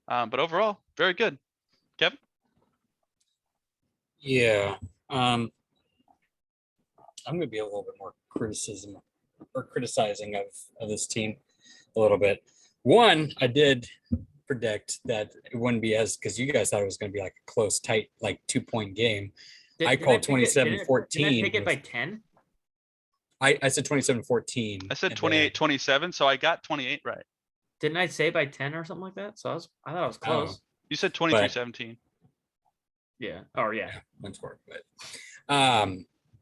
But overall, very good. Kevin? Yeah. I'm going to be a little bit more criticizing of this team a little bit. One, I did predict that it wouldn't be because you guys thought it was going to be like a close, tight, like 2-point game. I called 27-14. Did I pick it by 10? I said 27-14. I said 28-27, so I got 28 right. Didn't I say by 10 or something like that? So I thought I was close. You said 23-17. Yeah. Oh yeah. One score. But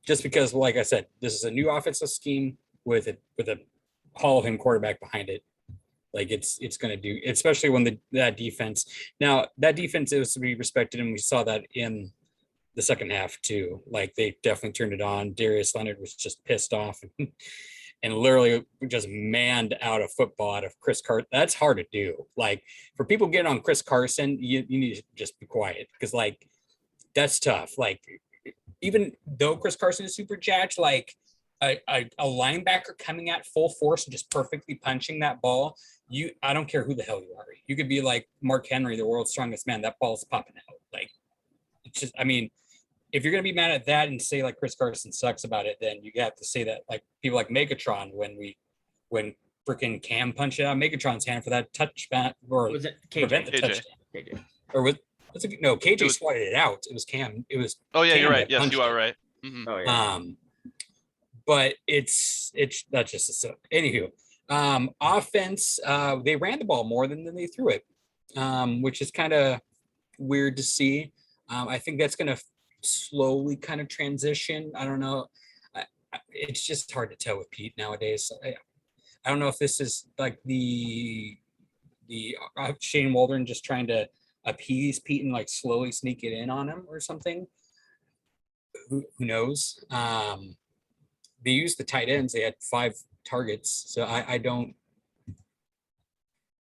just because, like I said, this is a new offensive scheme with a Hall of Fame quarterback behind it. Like it's going to do, especially when that defense. Now that defense is to be respected, and we saw that in the second half too. Like they definitely turned it on. Darius Leonard was just pissed off and literally just manned out a football out of Chris Carson. That's hard to do. Like for people getting on Chris Carson, you need to just be quiet because like that's tough. Like even though Chris Carson is super jacked, like a linebacker coming at full force and just perfectly punching that ball, I don't care who the hell you are. You could be like Mark Henry, the world's strongest man. That ball's popping out. Like it's just, I mean, if you're going to be mad at that and say like Chris Carson sucks about it, then you have to say that like people like Megatron, when freaking Cam punched out Megatron's hand for that touchback or Was it prevent the KJ? touchdown. KJ. Or no, KJ swatted it out. It was Cam. It was. Oh yeah, Cam you're right. that Yes, punched you are it. right. Mm-hmm. Oh yeah. But it's that's just a so. Anywho, offense. They ran the ball more than they threw it, which is kind of weird to see. I think that's going to slowly kind of transition. I don't know. It's just hard to tell with Pete nowadays. I don't know if this is like the Shane Waldron just trying to appease Pete and like slowly sneak it in on him or something. Who knows? They used the tight ends. They had 5 targets. So I don't.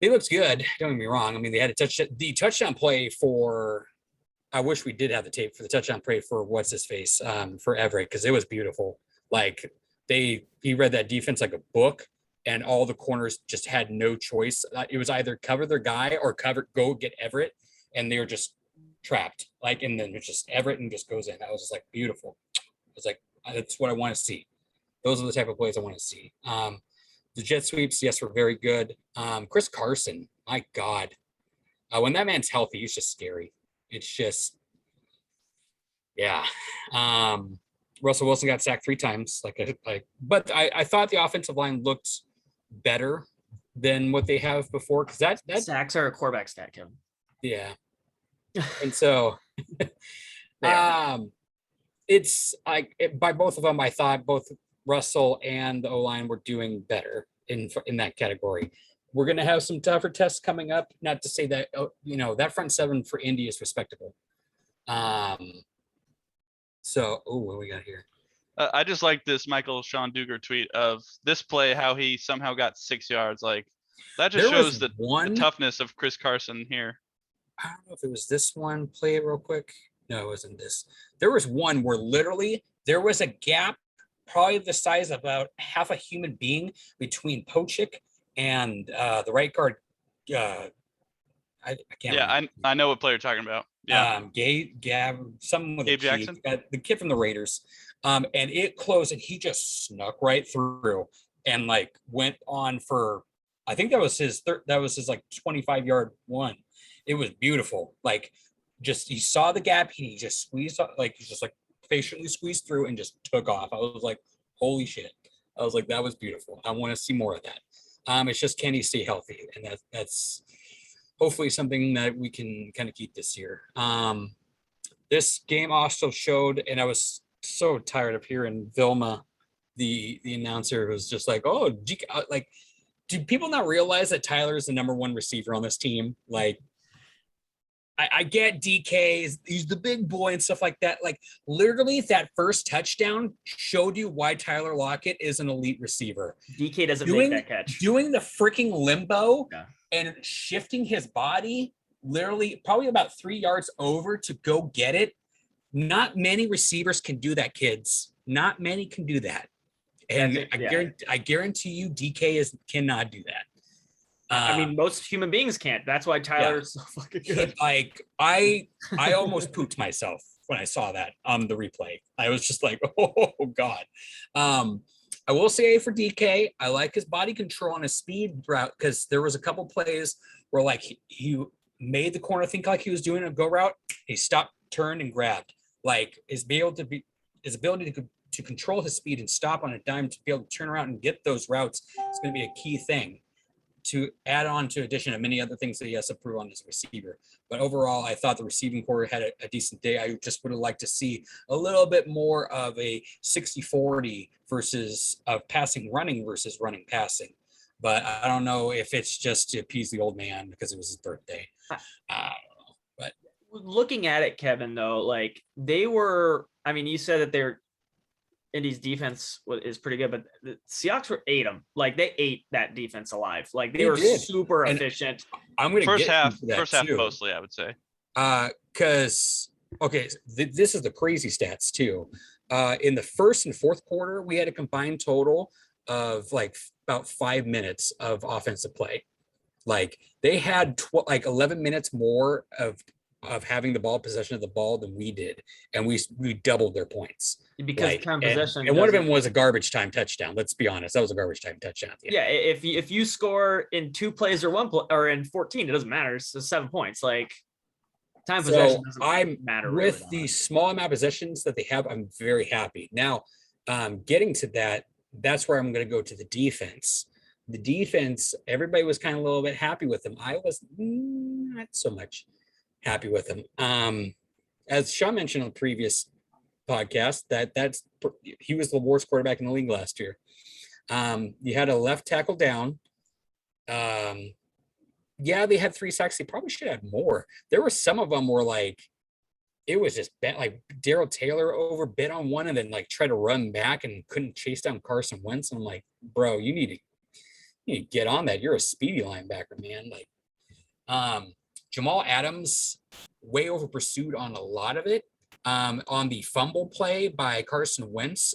It looks good. Don't get me wrong. I mean, they had the touchdown play for. I wish we did have the tape for the touchdown play for what's his face for Everett because it was beautiful. Like he read that defense like a book, and all the corners just had no choice. It was either cover their guy or go get Everett, and they were just trapped. Like, and then it's just Everett and just goes in. That was just like beautiful. I was like, that's what I want to see. Those are the type of plays I want to see. The jet sweeps, yes, were very good. Chris Carson, my God, when that man's healthy, he's just scary. It's just, yeah. Russell Wilson got sacked 3 times. But I thought the offensive line looked better than what they have before because that sacks are a quarterback stat, Kevin. Yeah. And so, it's like by both of them, I thought both Russell and the O-line were doing better in that category. We're going to have some tougher tests coming up. Not to say that, that front 7 for Indy is respectable. So, what we got here? I just like this Michael Sean Duger tweet of this play, how he somehow got 6 yards. Like that just shows the toughness of Chris Carson here. I don't know if it was this one. Play it real quick. No, it wasn't this. There was one where literally there was a gap, probably the size of about half a human being between Pochik and the right guard. I can't. Yeah, remember. I know what player you're talking about. Yeah, someone with Gabe Jackson, the kid from the Raiders. And it closed, and he just snuck right through and like went on for. I think that was his like 25-yard one. It was beautiful. Like, just he saw the gap, he just squeezed like he's just like patiently squeezed through and just took off. I was like, holy shit! I was like, that was beautiful. I want to see more of that. It's just, can he stay healthy? And that's hopefully something that we can kind of keep this year. This game also showed, and I was so tired of hearing Vilma, the announcer, was just like, oh, like, do people not realize that Tyler is the number 1 receiver on this team? Like, I get DK, he's the big boy and stuff like that. Like, literally, that first touchdown showed you why Tyler Lockett is an elite receiver. DK doesn't make that catch. Doing the freaking limbo and shifting his body literally probably about 3 yards over to go get it. Not many receivers can do that, kids. Not many can do that. And I guarantee you DK cannot do that. I mean, most human beings can't. That's why Tyler's so fucking good. Like I almost pooped myself when I saw that on the replay. I was just like, oh God. I will say for DK, I like his body control and his speed route, because there was a couple plays where like he made the corner think like he was doing a go route. He stopped, turned, and grabbed. Like his ability to control his speed and stop on a dime to be able to turn around and get those routes is going to be a key thing to add on to addition of many other things that he has to prove on as a receiver. But overall, I thought the receiving core had a decent day. I just would have liked to see a little bit more of a 60-40 versus passing running versus running passing. But I don't know if it's just to appease the old man because it was his birthday. I don't know. But looking at it, Kevin, though, like they were, I mean, you said that Indy's defense is pretty good, but the Seahawks ate them. Like they ate that defense alive. Like they were super efficient. I'm going to first half mostly, I would say. Because this is the crazy stats too. In the first and fourth quarter, we had a combined total of like about 5 minutes of offensive play. Like they had 11 minutes more of having the ball, possession of the ball, than we did, and we doubled their points because time possession. And one of them was a garbage time touchdown. Let's be honest, that was a garbage time touchdown. Yeah, if you score in 2 plays or 1 play or in 14, it doesn't matter. It's 7 points. Like time possession doesn't matter. With really the small amount of possessions that they have, I'm very happy. Now, getting to that, that's where I'm going to go to the defense. The defense, everybody was kind of a little bit happy with them. I was not so much happy with him. As Sean mentioned on the previous podcast, he was the worst quarterback in the league last year. You had a left tackle down. They had 3 sacks. They probably should have had more. There were some of them where like it was just bent, like Darrell Taylor overbit on one and then like tried to run back and couldn't chase down Carson Wentz. And I'm like, bro, you need to get on that. You're a speedy linebacker, man. Like, Jamal Adams way over pursued on a lot of it. On the fumble play by Carson Wentz,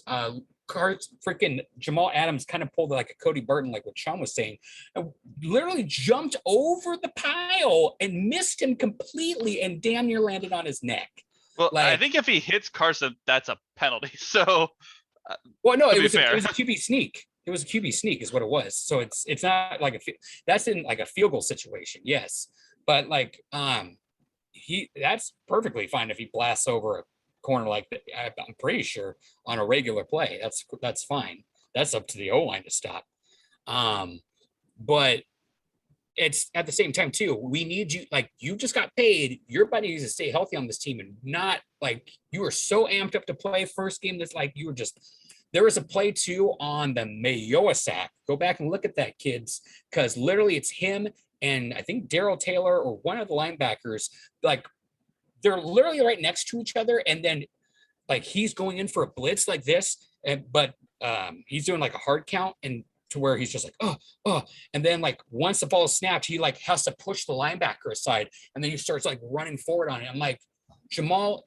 freaking Jamal Adams kind of pulled like a Cody Barton, like what Sean was saying, and literally jumped over the pile and missed him completely and damn near landed on his neck. Well, I think if he hits Carson, that's a penalty. So, well, no, it was a QB sneak. It was a QB sneak, is what it was. So it's not like that's in like a field goal situation, yes. But like, that's perfectly fine if he blasts over a corner like that. I'm pretty sure on a regular play, that's fine. That's up to the O-line to stop. But it's at the same time too, we need you, like you just got paid. Your buddy needs to stay healthy on this team and not like you were so amped up to play first game that's like you were just. There was a play too on the Mayoa sack. Go back and look at that, kids, because literally it's him and I think Darrell Taylor or one of the linebackers, like they're literally right next to each other. And then like he's going in for a blitz like this, but he's doing like a hard count and to where he's just like, oh. And then like once the ball is snapped, he like has to push the linebacker aside. And then he starts like running forward on it. I'm like, Jamal,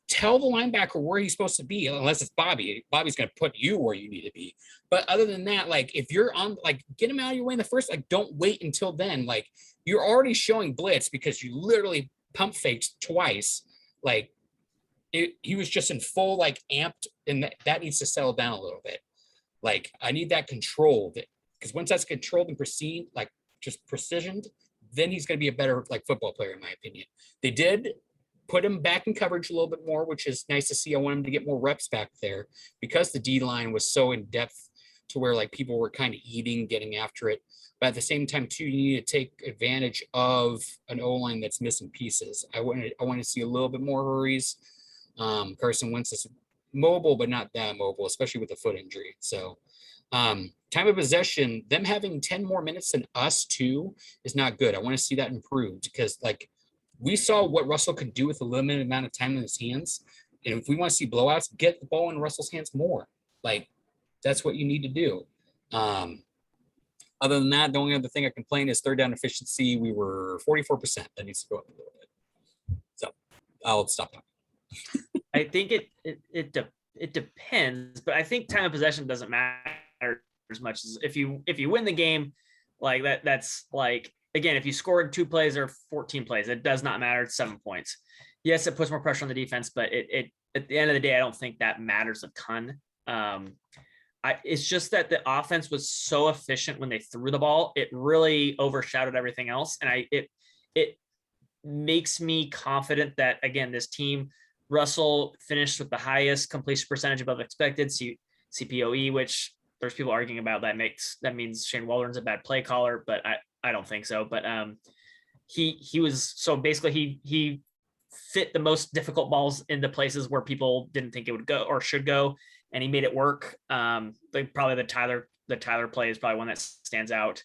tell the linebacker where he's supposed to be, unless it's Bobby. Bobby's going to put you where you need to be. But other than that, like if you're on, like get him out of your way in the first, like don't wait until then. Like you're already showing blitz because you literally pump faked twice. Like he was just in full, like amped, and that needs to settle down a little bit. Like I need that controlled, because once that's controlled and just precisioned, then he's going to be a better like football player, in my opinion. They did put him back in coverage a little bit more, which is nice to see. I want him to get more reps back there because the D line was so in depth to where like people were kind of getting after it. But at the same time too, you need to take advantage of an O-line that's missing pieces. I want to see a little bit more hurries. Carson Wentz is mobile, but not that mobile, especially with the foot injury. So time of possession, them having 10 more minutes than us too is not good. I want to see that improved because like we saw what Russell could do with a limited amount of time in his hands. And if we want to see blowouts, get the ball in Russell's hands more. Like that's what you need to do. Other than that, the only other thing I complain is third down efficiency. We were 44%. That needs to go up a little bit. So I'll stop talking. I think it it depends, but I think time of possession doesn't matter as much as if you win the game, like that's like, again, if you scored 2 plays or 14 plays, it does not matter. It's 7 points. Yes, it puts more pressure on the defense, but it at the end of the day, I don't think that matters a ton. It's just that the offense was so efficient when they threw the ball, it really overshadowed everything else, and it makes me confident that, again, this team, Russell finished with the highest completion percentage above expected, CPOE, which there's people arguing about that means Shane Waldron's a bad play caller, but I don't think so. But he was, so basically he fit the most difficult balls into places where people didn't think it would go or should go, and he made it work. Probably the Tyler play is probably one that stands out.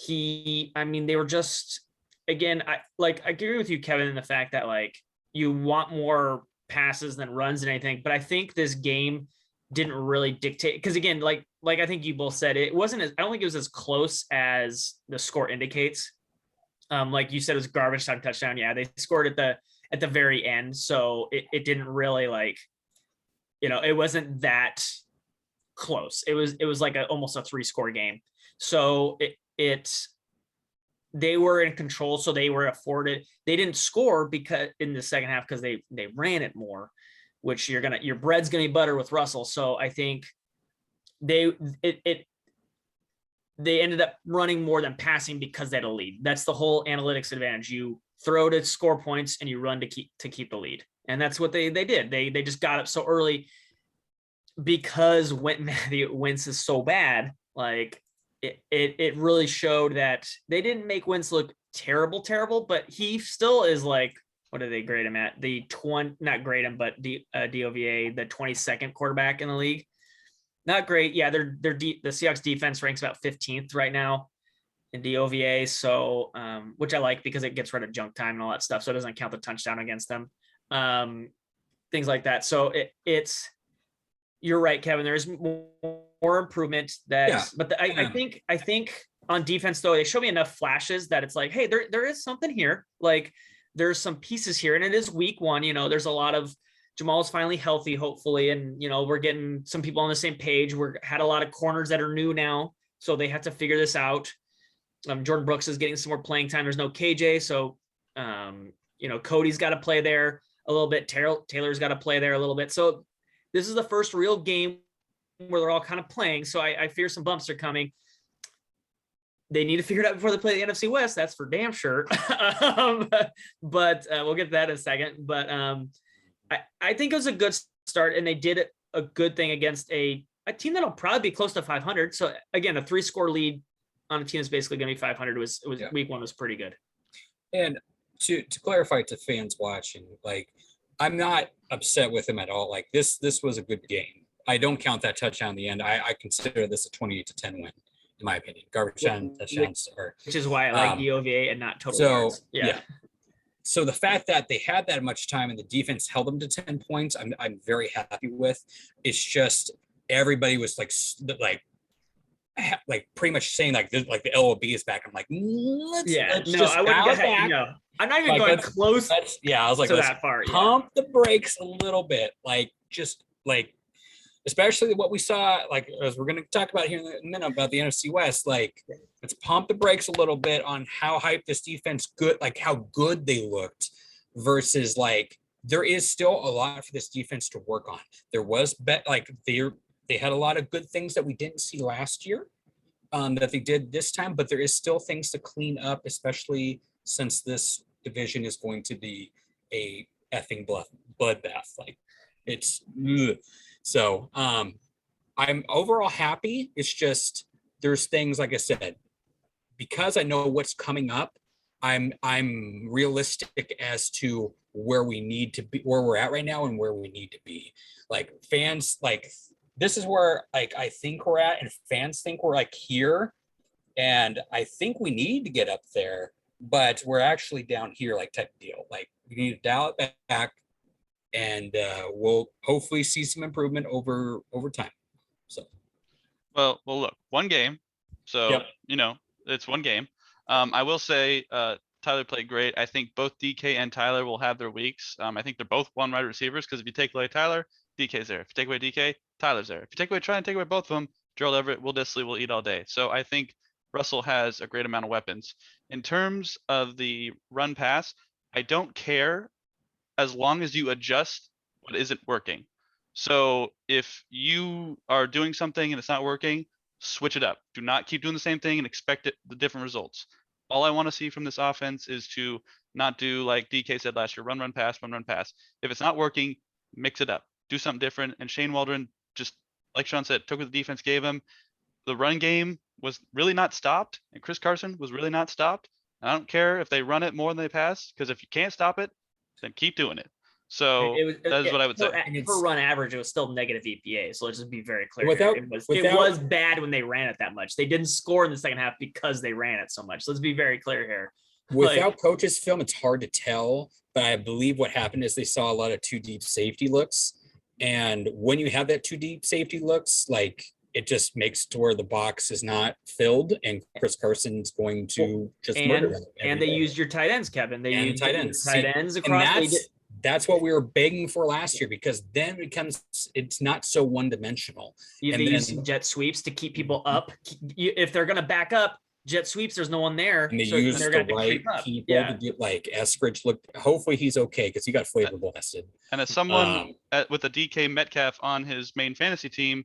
They were just, again, I agree with you, Kevin, in the fact that like you want more passes than runs and anything, but I think this game didn't really dictate, because again, like I think you both said, it wasn't I don't think it was as close as the score indicates. Like you said, it was garbage time touchdown. Yeah, they scored at the very end, so it didn't really, like, it wasn't that close. It was like almost a 3-score game. So they were in control, so they were afforded. They didn't score because in the second half because they ran it more, which your bread's gonna be butter with Russell. So I think they ended up running more than passing because they had a lead. That's the whole analytics advantage. You throw to score points and you run to keep the lead, and that's what they did. They just got up so early because when Matthew Wentz is so bad, like. It really showed that they didn't make Wentz look terrible, but he still is like, what do they grade him at? Not grade him, but DOVA, the 22nd quarterback in the league. Not great. Yeah, the Seahawks defense ranks about 15th right now in DOVA. So, which I like because it gets rid of junk time and all that stuff. So it doesn't count the touchdown against them. Things like that. So you're right, Kevin. There's more improvement but I think on defense, though, they show me enough flashes that it's like, hey, there is something here. Like there's some pieces here, and it is week 1. There's a lot of Jamal's finally healthy, hopefully, and we're getting some people on the same page. We're had a lot of corners that are new now, so they have to figure this out. Jordan Brooks is getting some more playing time. There's no KJ, so Cody's got to play there a little bit. Taylor's got to play there a little bit. So this is the first real game where they're all kind of playing. So I fear some bumps are coming. They need to figure it out before they play the NFC West. That's for damn sure. But we'll get to that in a second. But I think it was a good start, and they did a good thing against a team that'll probably be close to 500. So again, a 3-score lead on a team that's basically going to be 500 was week 1 was pretty good. And to clarify to fans watching, like, I'm not upset with him at all. Like this was a good game. I don't count that touchdown in the end. I consider this a 28-10 win, in my opinion. Garbage time touchdowns are, which is why I like DOVA and not total yards. Yeah. So the fact that they had that much time and the defense held them to 10 points, I'm very happy with. It's just everybody was like pretty much saying like this, like the LOB is back. I'm like, I wouldn't get no. I'm not even going close. I was like, to that far. Pump the brakes a little bit, especially what we saw, like as we're going to talk about here in a minute about the NFC West. Like, let's pump the brakes a little bit on how hyped this defense how good they looked versus like there is still a lot for this defense to work on. There was they had a lot of good things that we didn't see last year that they did this time, but there is still things to clean up, especially since this division is going to be a effing bloodbath. Like it's so I'm overall happy. It's just there's things, like I said, because I know what's coming up, I'm realistic as to where we need to be, where we're at right now and where we need to be. Like fans, like this is where like I think we're at, and fans think we're like here, and I think we need to get up there, but we're actually down here, like type of deal. Like we need to dial it back, and we'll hopefully see some improvement over time. So, well, look, one game, so it's one game. I will say Tyler played great. I think both DK and Tyler will have their weeks. I think they're both 1 wide receivers, because if you take away Tyler, DK's there. If you take away DK, Tyler's there. If you try and take away both of them, Gerald Everett, Will Dissly will eat all day. So I think Russell has a great amount of weapons. In terms of the run pass, I don't care as long as you adjust what isn't working. So if you are doing something and it's not working, switch it up. Do not keep doing the same thing and expect the different results. All I want to see from this offense is to not do like DK said last year, run, pass, run, pass. If it's not working, mix it up. Do something different. And Shane Waldron, just like Sean said, took what the defense gave him. The run game was really not stopped, and Chris Carson was really not stopped. I don't care if they run it more than they pass, because if you can't stop it, then keep doing it. So that is what I would say. Per run average, it was still negative EPA. So let's just be very clear. It was bad when they ran it that much. They didn't score in the second half because they ran it so much. Let's be very clear here. Without coaches' film, it's hard to tell. But I believe what happened is they saw a lot of too deep safety looks. And when you have that too deep safety looks, like it just makes to where the box is not filled, and Chris Carson's going to murder them. And they used your tight ends, Kevin. They used tight ends across. That's what we were begging for last year, because then it's not so one-dimensional. They use some jet sweeps to keep people up. If they're going to back up, jet sweeps, there's no one there. And they use the right people to get, like Eskridge looked. Hopefully he's okay, because he got flavor blasted. And as someone with a DK Metcalf on his main fantasy team,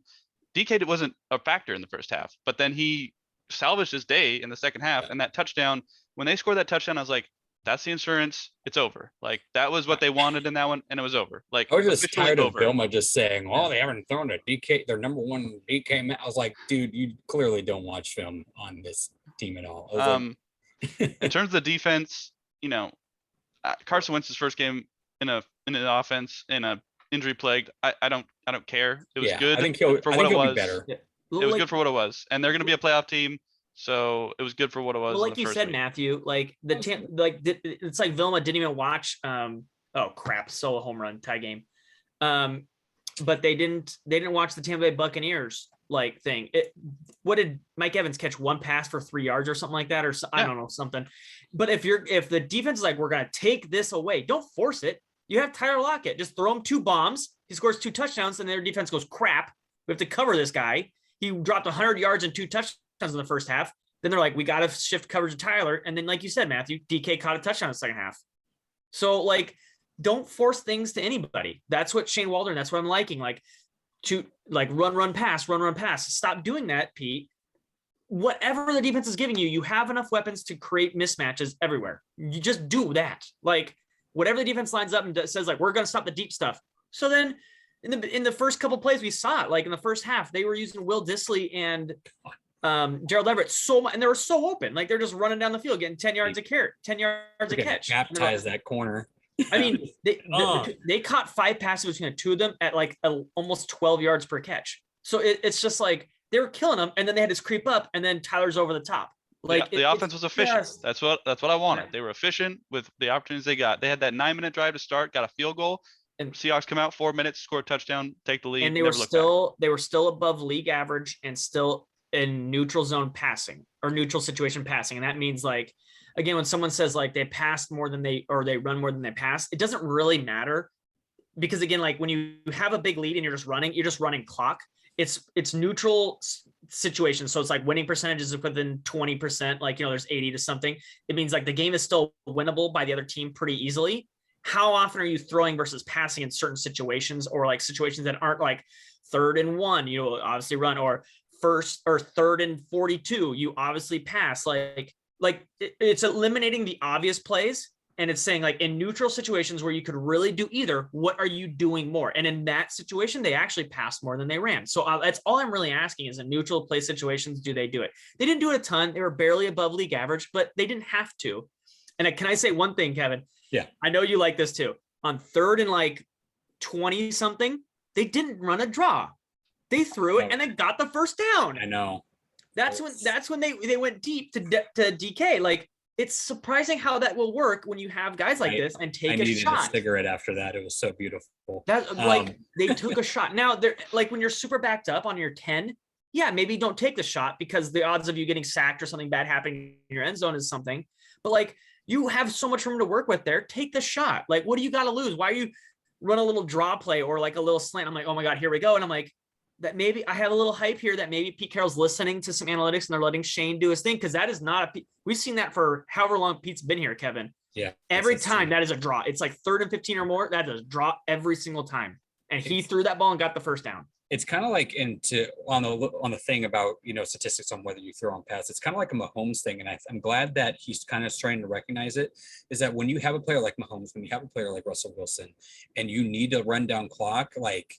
DK wasn't a factor in the first half, but then he salvaged his day in the second half. And that touchdown, when they scored that touchdown, I was like, that's the insurance. It's over. Like, that was what they wanted in that one, and it was over. Like, I was just tired of Vilma just saying, "Oh, they haven't thrown a DK. Their number one DK." I was like, "Dude, you clearly don't watch film on this team at all." In terms of the defense, Carson Wentz's first game in an offense in a injury plagued. I don't care. It was good. I think he'll be better. It was good for what it was, and they're going to be a playoff team. So it was good for what it was. Well, like you said, Matthew, like it's like Vilma didn't even watch. Solo home run tie game. But they didn't watch the Tampa Bay Buccaneers thing. What did Mike Evans catch? One pass for 3 yards or something like that, I don't know, something. But if the defense is like, we're gonna take this away, don't force it. You have Tyler Lockett, just throw him 2 bombs. He scores 2 touchdowns, and their defense goes, crap, we have to cover this guy. He dropped 100 yards and 2 touchdowns in the first half. Then they're like, we got to shift coverage to Tyler. And then, like you said, Matthew, DK caught a touchdown in the second half. So, don't force things to anybody. That's what Shane Waldron, that's what I'm liking. Run, pass. Stop doing that, Pete. Whatever the defense is giving you, you have enough weapons to create mismatches everywhere. You just do that. Whatever the defense lines up and says, we're going to stop the deep stuff. So then in the first couple plays, we saw it. In the first half, they were using Will Dissly and Gerald Everett so much, and they were so open. They're just running down the field, getting 10 yards a catch. Baptize that corner. I mean, they caught 5 passes between the 2 of them at almost 12 yards per catch. So it's just they were killing them, and then they had to creep up, and then Tyler's over the top. The offense was efficient. That's what I wanted. Yeah. They were efficient with the opportunities they got. They had that 9-minute drive to start, got a field goal, and Seahawks come out 4 minutes, score a touchdown, take the lead. And they were still above league average and still in neutral zone passing or neutral situation passing. And that means again, when someone says they passed more than they run more than they pass, it doesn't really matter, because again, when you have a big lead and you're just running clock, it's neutral situation. So it's winning percentages within 20%, there's 80 to something. It means the game is still winnable by the other team pretty easily. How often are you throwing versus passing in certain situations, or situations that aren't 3rd and 1, obviously run, or 1st or 3rd and 42, you obviously pass. It's eliminating the obvious plays, and it's saying in neutral situations where you could really do either, what are you doing more? And in that situation, they actually passed more than they ran. So that's all I'm really asking is, in neutral play situations, do they do it? They didn't do it a ton. They were barely above league average, but they didn't have to. And can I say one thing, Kevin? Yeah, I know you like this too. On 3rd and 20 something, they didn't run a draw. They threw it and they got the first down. I know. That's when they went deep to DK. It's surprising how that will work when you have guys like this and take a shot. I needed a cigarette after that. It was so beautiful. They took a shot. Now they're when you're super backed up on your 10, yeah, maybe don't take the shot, because the odds of you getting sacked or something bad happening in your end zone is something. But you have so much room to work with there. Take the shot. What do you got to lose? Why are you run a little draw play or like a little slant. I'm like, oh my God, here we go. And I'm like, that maybe I have a little hype here that maybe Pete Carroll's listening to some analytics and they're letting Shane do his thing. Cause that is not we've seen that for however long Pete's been here, Kevin. Yeah. Every time that is a draw. It's like 3rd and 15 or more. That is a draw every single time. And he threw that ball and got the first down. It's kind of like on the thing about, statistics on whether you throw on pass. It's kind of like a Mahomes thing. And I'm glad that he's kind of starting to recognize it, is that when you have a player like Mahomes, when you have a player like Russell Wilson, and you need to run down clock, like,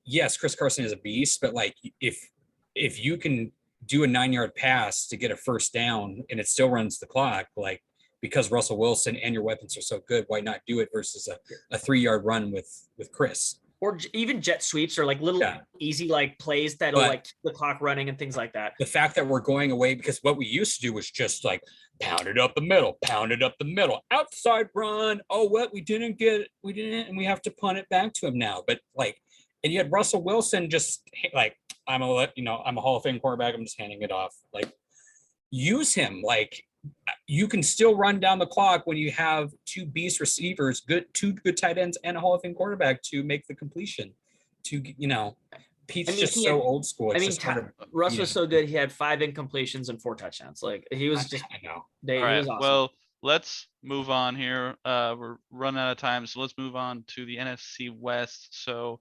yes, Chris Carson is a beast, but like if you can do a 9-yard pass to get a first down and it still runs the clock, like, because Russell Wilson and your weapons are so good, why not do it versus a 3-yard run with Chris? Or even jet sweeps or like little easy like plays that'll like keep the clock running and things like that. The fact that we're going away, because what we used to do was just like pound it up the middle, outside run. Oh, what? We didn't, and we have to punt it back to him now. But like, and you had Russell Wilson just like, I'm a Hall of Fame quarterback. I'm just handing it off. Like, use him. Like, you can still run down the clock when you have 2 beast receivers, two good tight ends, and a Hall of Fame quarterback to make the completion. Pete's just so old school. It's Russ was so good. He had 5 incompletions and 4 touchdowns. Like, he was just. I know. All right. Awesome. Well, let's move on here. We're running out of time, so let's move on to the NFC West. So,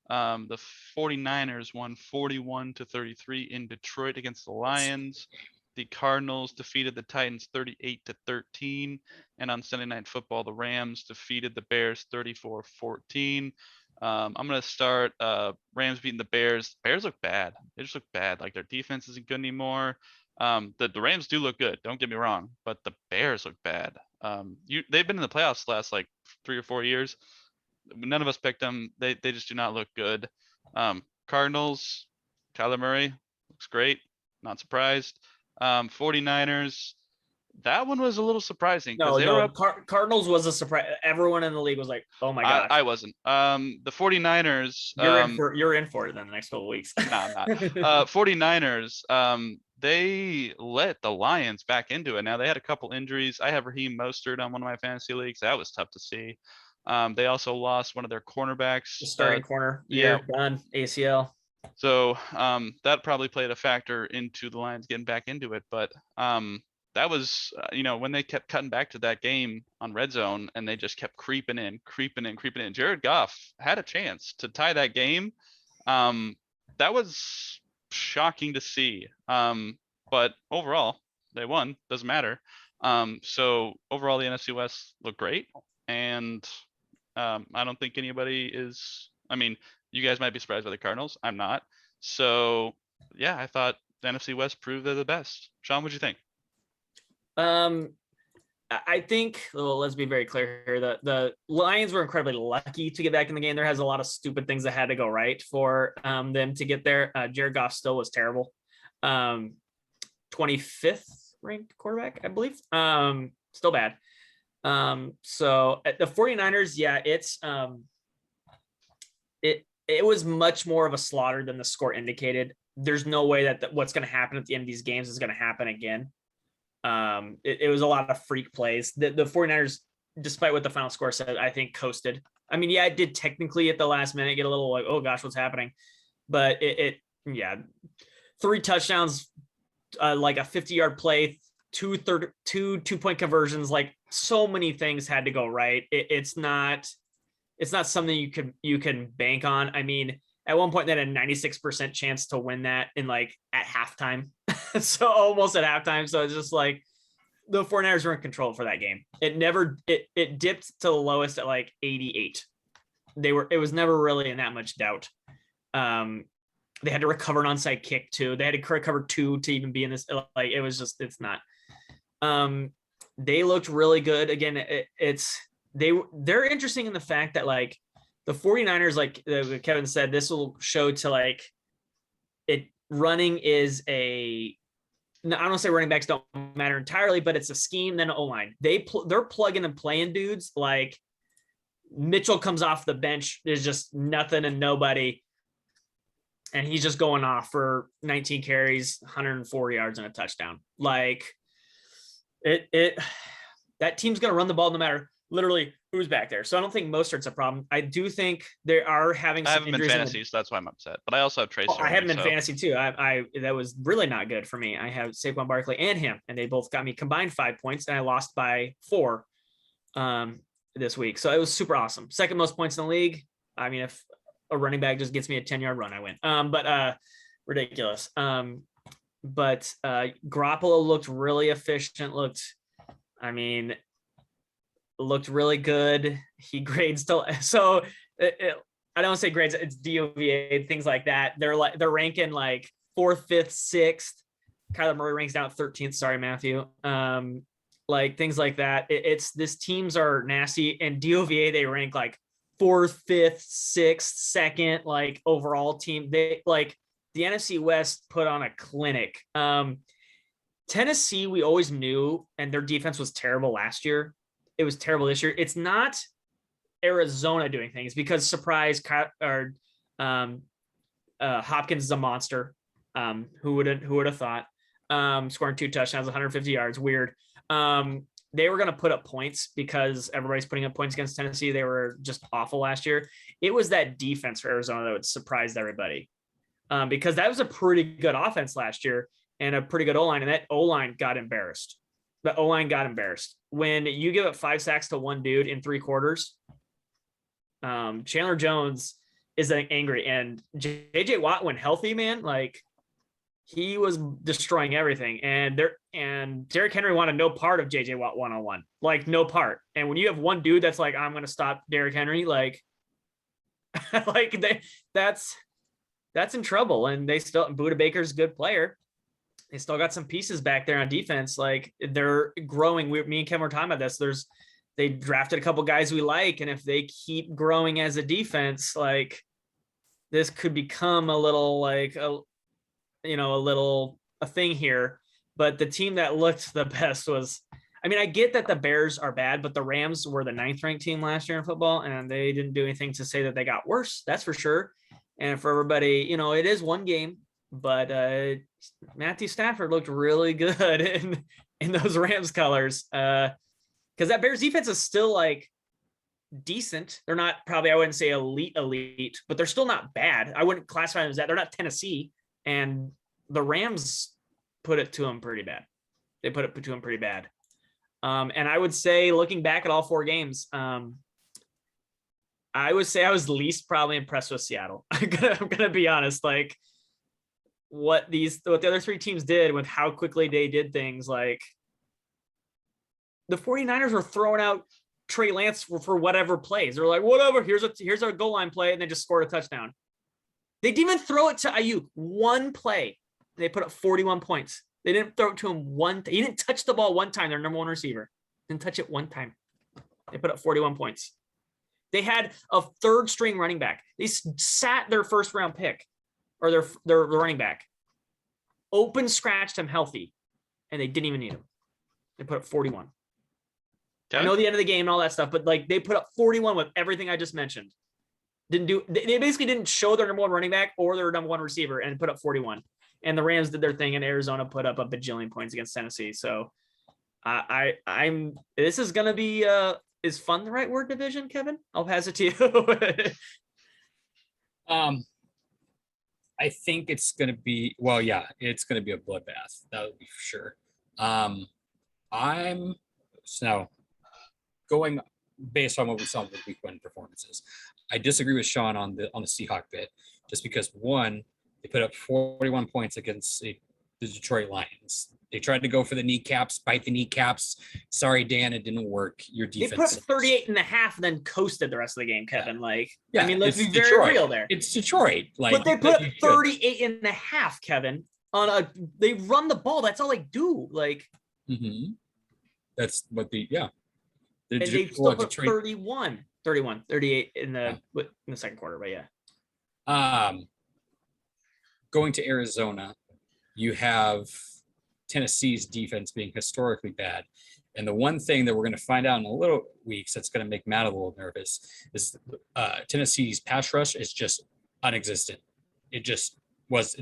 the 49ers won 41-33 in Detroit against the Lions. The Cardinals defeated the Titans 38-13. And on Sunday Night Football, the Rams defeated the Bears 34-14. I'm going to start Rams beating the Bears. Bears look bad. They just look bad. Like, their defense isn't good anymore. The Rams do look good. Don't get me wrong. But the Bears look bad. They've been in the playoffs the last like 3 or 4 years. None of us picked them. They just do not look good. Cardinals, Kyler Murray looks great. Not surprised. 49ers, that one was a little surprising. Cardinals was a surprise. Everyone in the league was like, oh my God. I wasn't. The 49ers. You're in for it in the next couple of weeks. No, I'm not. 49ers, they let the Lions back into it. Now, they had a couple injuries. I have Raheem Mostert on one of my fantasy leagues. That was tough to see. They also lost one of their cornerbacks. The starting corner. Done. ACL. So that probably played a factor into the Lions getting back into it. But that was, when they kept cutting back to that game on red zone and they just kept creeping in. Jared Goff had a chance to tie that game. That was shocking to see. But overall, they won. Doesn't matter. So overall, the NFC West looked great. And I don't think anybody is, you guys might be surprised by the Cardinals. I'm not. So, yeah, I thought the NFC West proved they're the best. Sean, what'd you think? I think, let's be very clear here. The Lions were incredibly lucky to get back in the game. There has a lot of stupid things that had to go right for them to get there. Jared Goff still was terrible. 25th ranked quarterback, I believe. Still bad. So at the 49ers, it was much more of a slaughter than the score indicated. There's no way that what's going to happen at the end of these games is going to happen again. It was a lot of freak plays. The 49ers, despite what the final score said, I think coasted. It did technically at the last minute get a little like, oh gosh, what's happening? But 3 touchdowns, like a 50-yard play, 2 2-point conversions, like so many things had to go right. It's not something you can bank on. At one point they had a 96% chance to win that in like at halftime. So almost at halftime. So it's just like the 49ers were in control for that game. It dipped to the lowest at like 88. It was never really in that much doubt. They had to recover an onside kick too. They had to recover 2 to even be in this. Like, it was just, it's not. They looked really good. Again, they're interesting in the fact that like the 49ers, like Kevin said, this will show to like it running is I don't want to say running backs don't matter entirely, but it's a scheme, then O-line. They're plugging and playing dudes. Like Mitchell comes off the bench. There's just nothing and nobody. And he's just going off for 19 carries, 104 yards and a touchdown. Like that team's going to run the ball no matter. literally who's back there. So I don't think Mostert's a problem. I do think they are having I some have him in injuries. fantasy, so that's why I'm upset. But I also have Trace. I have him in so. fantasy too. I that was really not good for me. I have Saquon Barkley and him, and they both got me combined 5 points, and I lost by 4 this week. So it was super awesome. Second most points in the league. I mean, if a running back just gets me a 10-yard run, I win. But ridiculous. But Garoppolo looked really efficient. Looked really good. He grades so I don't say grades, it's DOVA, things like that. They're ranking like 4th, 5th, 6th. Kyler Murray ranks down at 13th. Sorry, Matthew. Like things like that. This teams are nasty, and DOVA they rank like 4th, 5th, 6th, 2nd, like overall team. They like the NFC West put on a clinic. Tennessee, we always knew, and their defense was terrible last year. It was terrible this year. It's not Arizona doing things because surprise Hopkins is a monster. Who would have thought? Scoring 2 touchdowns, 150 yards. Weird. They were going to put up points because everybody's putting up points against Tennessee. They were just awful last year. It was that defense for Arizona that would surprise everybody. Because that was a pretty good offense last year and a pretty good O-line, and that O-line got embarrassed. The O-line got embarrassed. When you give up 5 sacks to one dude in 3 quarters, Chandler Jones is angry, and JJ Watt, when healthy, man, like he was destroying everything. And Derrick Henry wanted no part of JJ Watt one-on-one, like no part. And when you have one dude that's like, I'm going to stop Derrick Henry, like, that's in trouble. And they still, Budda Baker's a good player. They still got some pieces back there on defense. Like they're growing. Me and Kevin were talking about this. They drafted a couple guys we like. And if they keep growing as a defense, like this could become a little like, a thing here. But the team that looked the best was, I mean, I get that the Bears are bad, but the Rams were the 9th ranked team last year in football, and they didn't do anything to say that they got worse. That's for sure. And for everybody, it is one game, but Matthew Stafford looked really good in those Rams colors. Because that Bears defense is still like decent. They're not probably, I wouldn't say elite, but they're still not bad. I wouldn't classify them as that. They're not Tennessee, and the Rams put it to them pretty bad. They put it to them pretty bad. And I would say, looking back at all 4 games, I would say I was least probably impressed with Seattle. I'm gonna be honest. Like what the other 3 teams did with how quickly they did things. Like the 49ers were throwing out Trey Lance for whatever plays. They're like, whatever, here's a goal line play, and they just scored a touchdown. They didn't even throw it to Ayuk. One play, they put up 41 points. They didn't throw it to him he didn't touch the ball one time. Their number 1 receiver didn't touch it one time. They put up 41 points. They had a 3rd string running back. They sat their 1st round pick, or their running back, open scratched him healthy, and they didn't even need him. They put up 41. Okay. I know the end of the game and all that stuff, but like they put up 41 with everything I just mentioned. They basically didn't show their number 1 running back or their number 1 receiver and put up 41. And the Rams did their thing, and Arizona put up a bajillion points against Tennessee. So this is going to be is fun the right word, division, Kevin? I'll pass it to you. I think it's going to be, it's going to be a bloodbath. That would be for sure. I'm now going based on what we saw with week 1 performances. I disagree with Sean on the Seahawk bit, just because 1, they put up 41 points against the Detroit Lions. They tried to go for the kneecaps, bite the kneecaps. Sorry, Dan, it didn't work. Your defense. They put up 38 and a half and then coasted the rest of the game, Kevin. Yeah. I mean, let's be very Detroit. real there. It's Detroit. But they put up 38 and a half, Kevin. They run the ball. That's all they do. That's what and they still put 38 in the second quarter, but yeah. Going to Arizona, you have Tennessee's defense being historically bad. And the one thing that we're going to find out in a little weeks that's going to make Matt a little nervous is Tennessee's pass rush is just non-existent. It's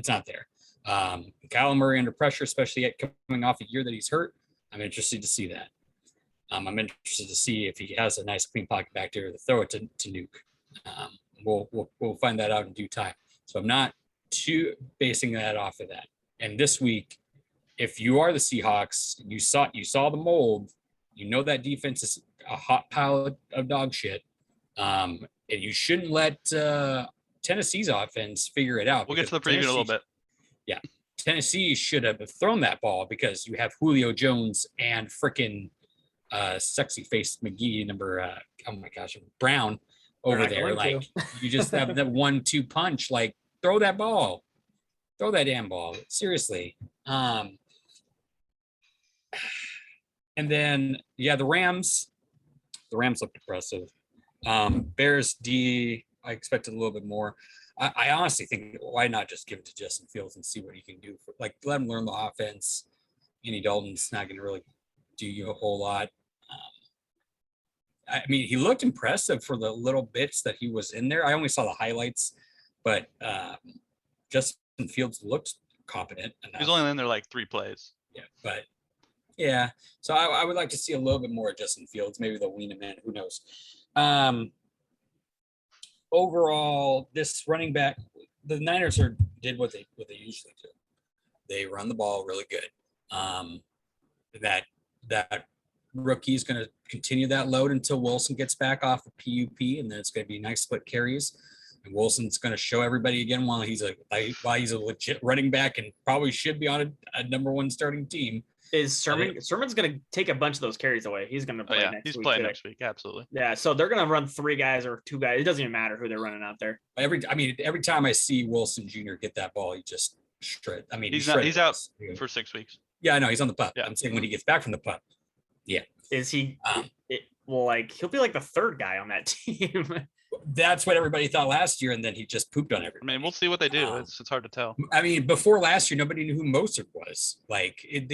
not there. Kyler Murray under pressure, especially coming off a year that he's hurt. I'm interested to see that. I'm interested to see if he has a nice clean pocket back there to throw it to Nuke. We'll find that out in due time. So I'm not too basing that off of that. And this week, if you are the Seahawks, you saw the mold, you know that defense is a hot pile of dog shit. And you shouldn't let Tennessee's offense figure it out. We'll get to the preview in a little bit. Yeah. Tennessee should have thrown that ball because you have Julio Jones and freaking sexy face McGee number Brown over there. Like you just have that 1-2 punch. Like throw that ball, throw that damn ball. Seriously. And then the Rams looked impressive. Bears D, I expected a little bit more. I honestly think, why not just give it to Justin Fields and see what he can do? Let him learn the offense. Andy Dalton's not going to really do you a whole lot. I mean, he looked impressive for the little bits that he was in there. I only saw the highlights, but Justin Fields looked competent enough. He's only in there like 3 plays. Yeah, but yeah. So I would like to see a little bit more of Justin Fields. Maybe they'll wean him in. Who knows? Overall, this running back, the Niners did what they usually do. They run the ball really good. That rookie's going to continue that load until Wilson gets back off of PUP, and then it's going to be nice split carries. And Wilson's going to show everybody again why he's a legit running back and probably should be on a number 1 starting team. Is Sermon's going to take a bunch of those carries away. He's going to play next week. He's playing next week. Absolutely. Yeah. So they're going to run 3 guys or 2 guys. It doesn't even matter who they're running out there. Every time I see Wilson Jr. get that ball, he just shred. I mean, he's out for 6 weeks. Yeah, I know he's on the pup. Yeah. I'm saying when he gets back from the pup. Yeah. Is he? He'll be like the 3rd guy on that team. That's what everybody thought last year, and then he just pooped on everybody. I mean, we'll see what they do. It's hard to tell. I mean, before last year, nobody knew who Mostert was. Like, it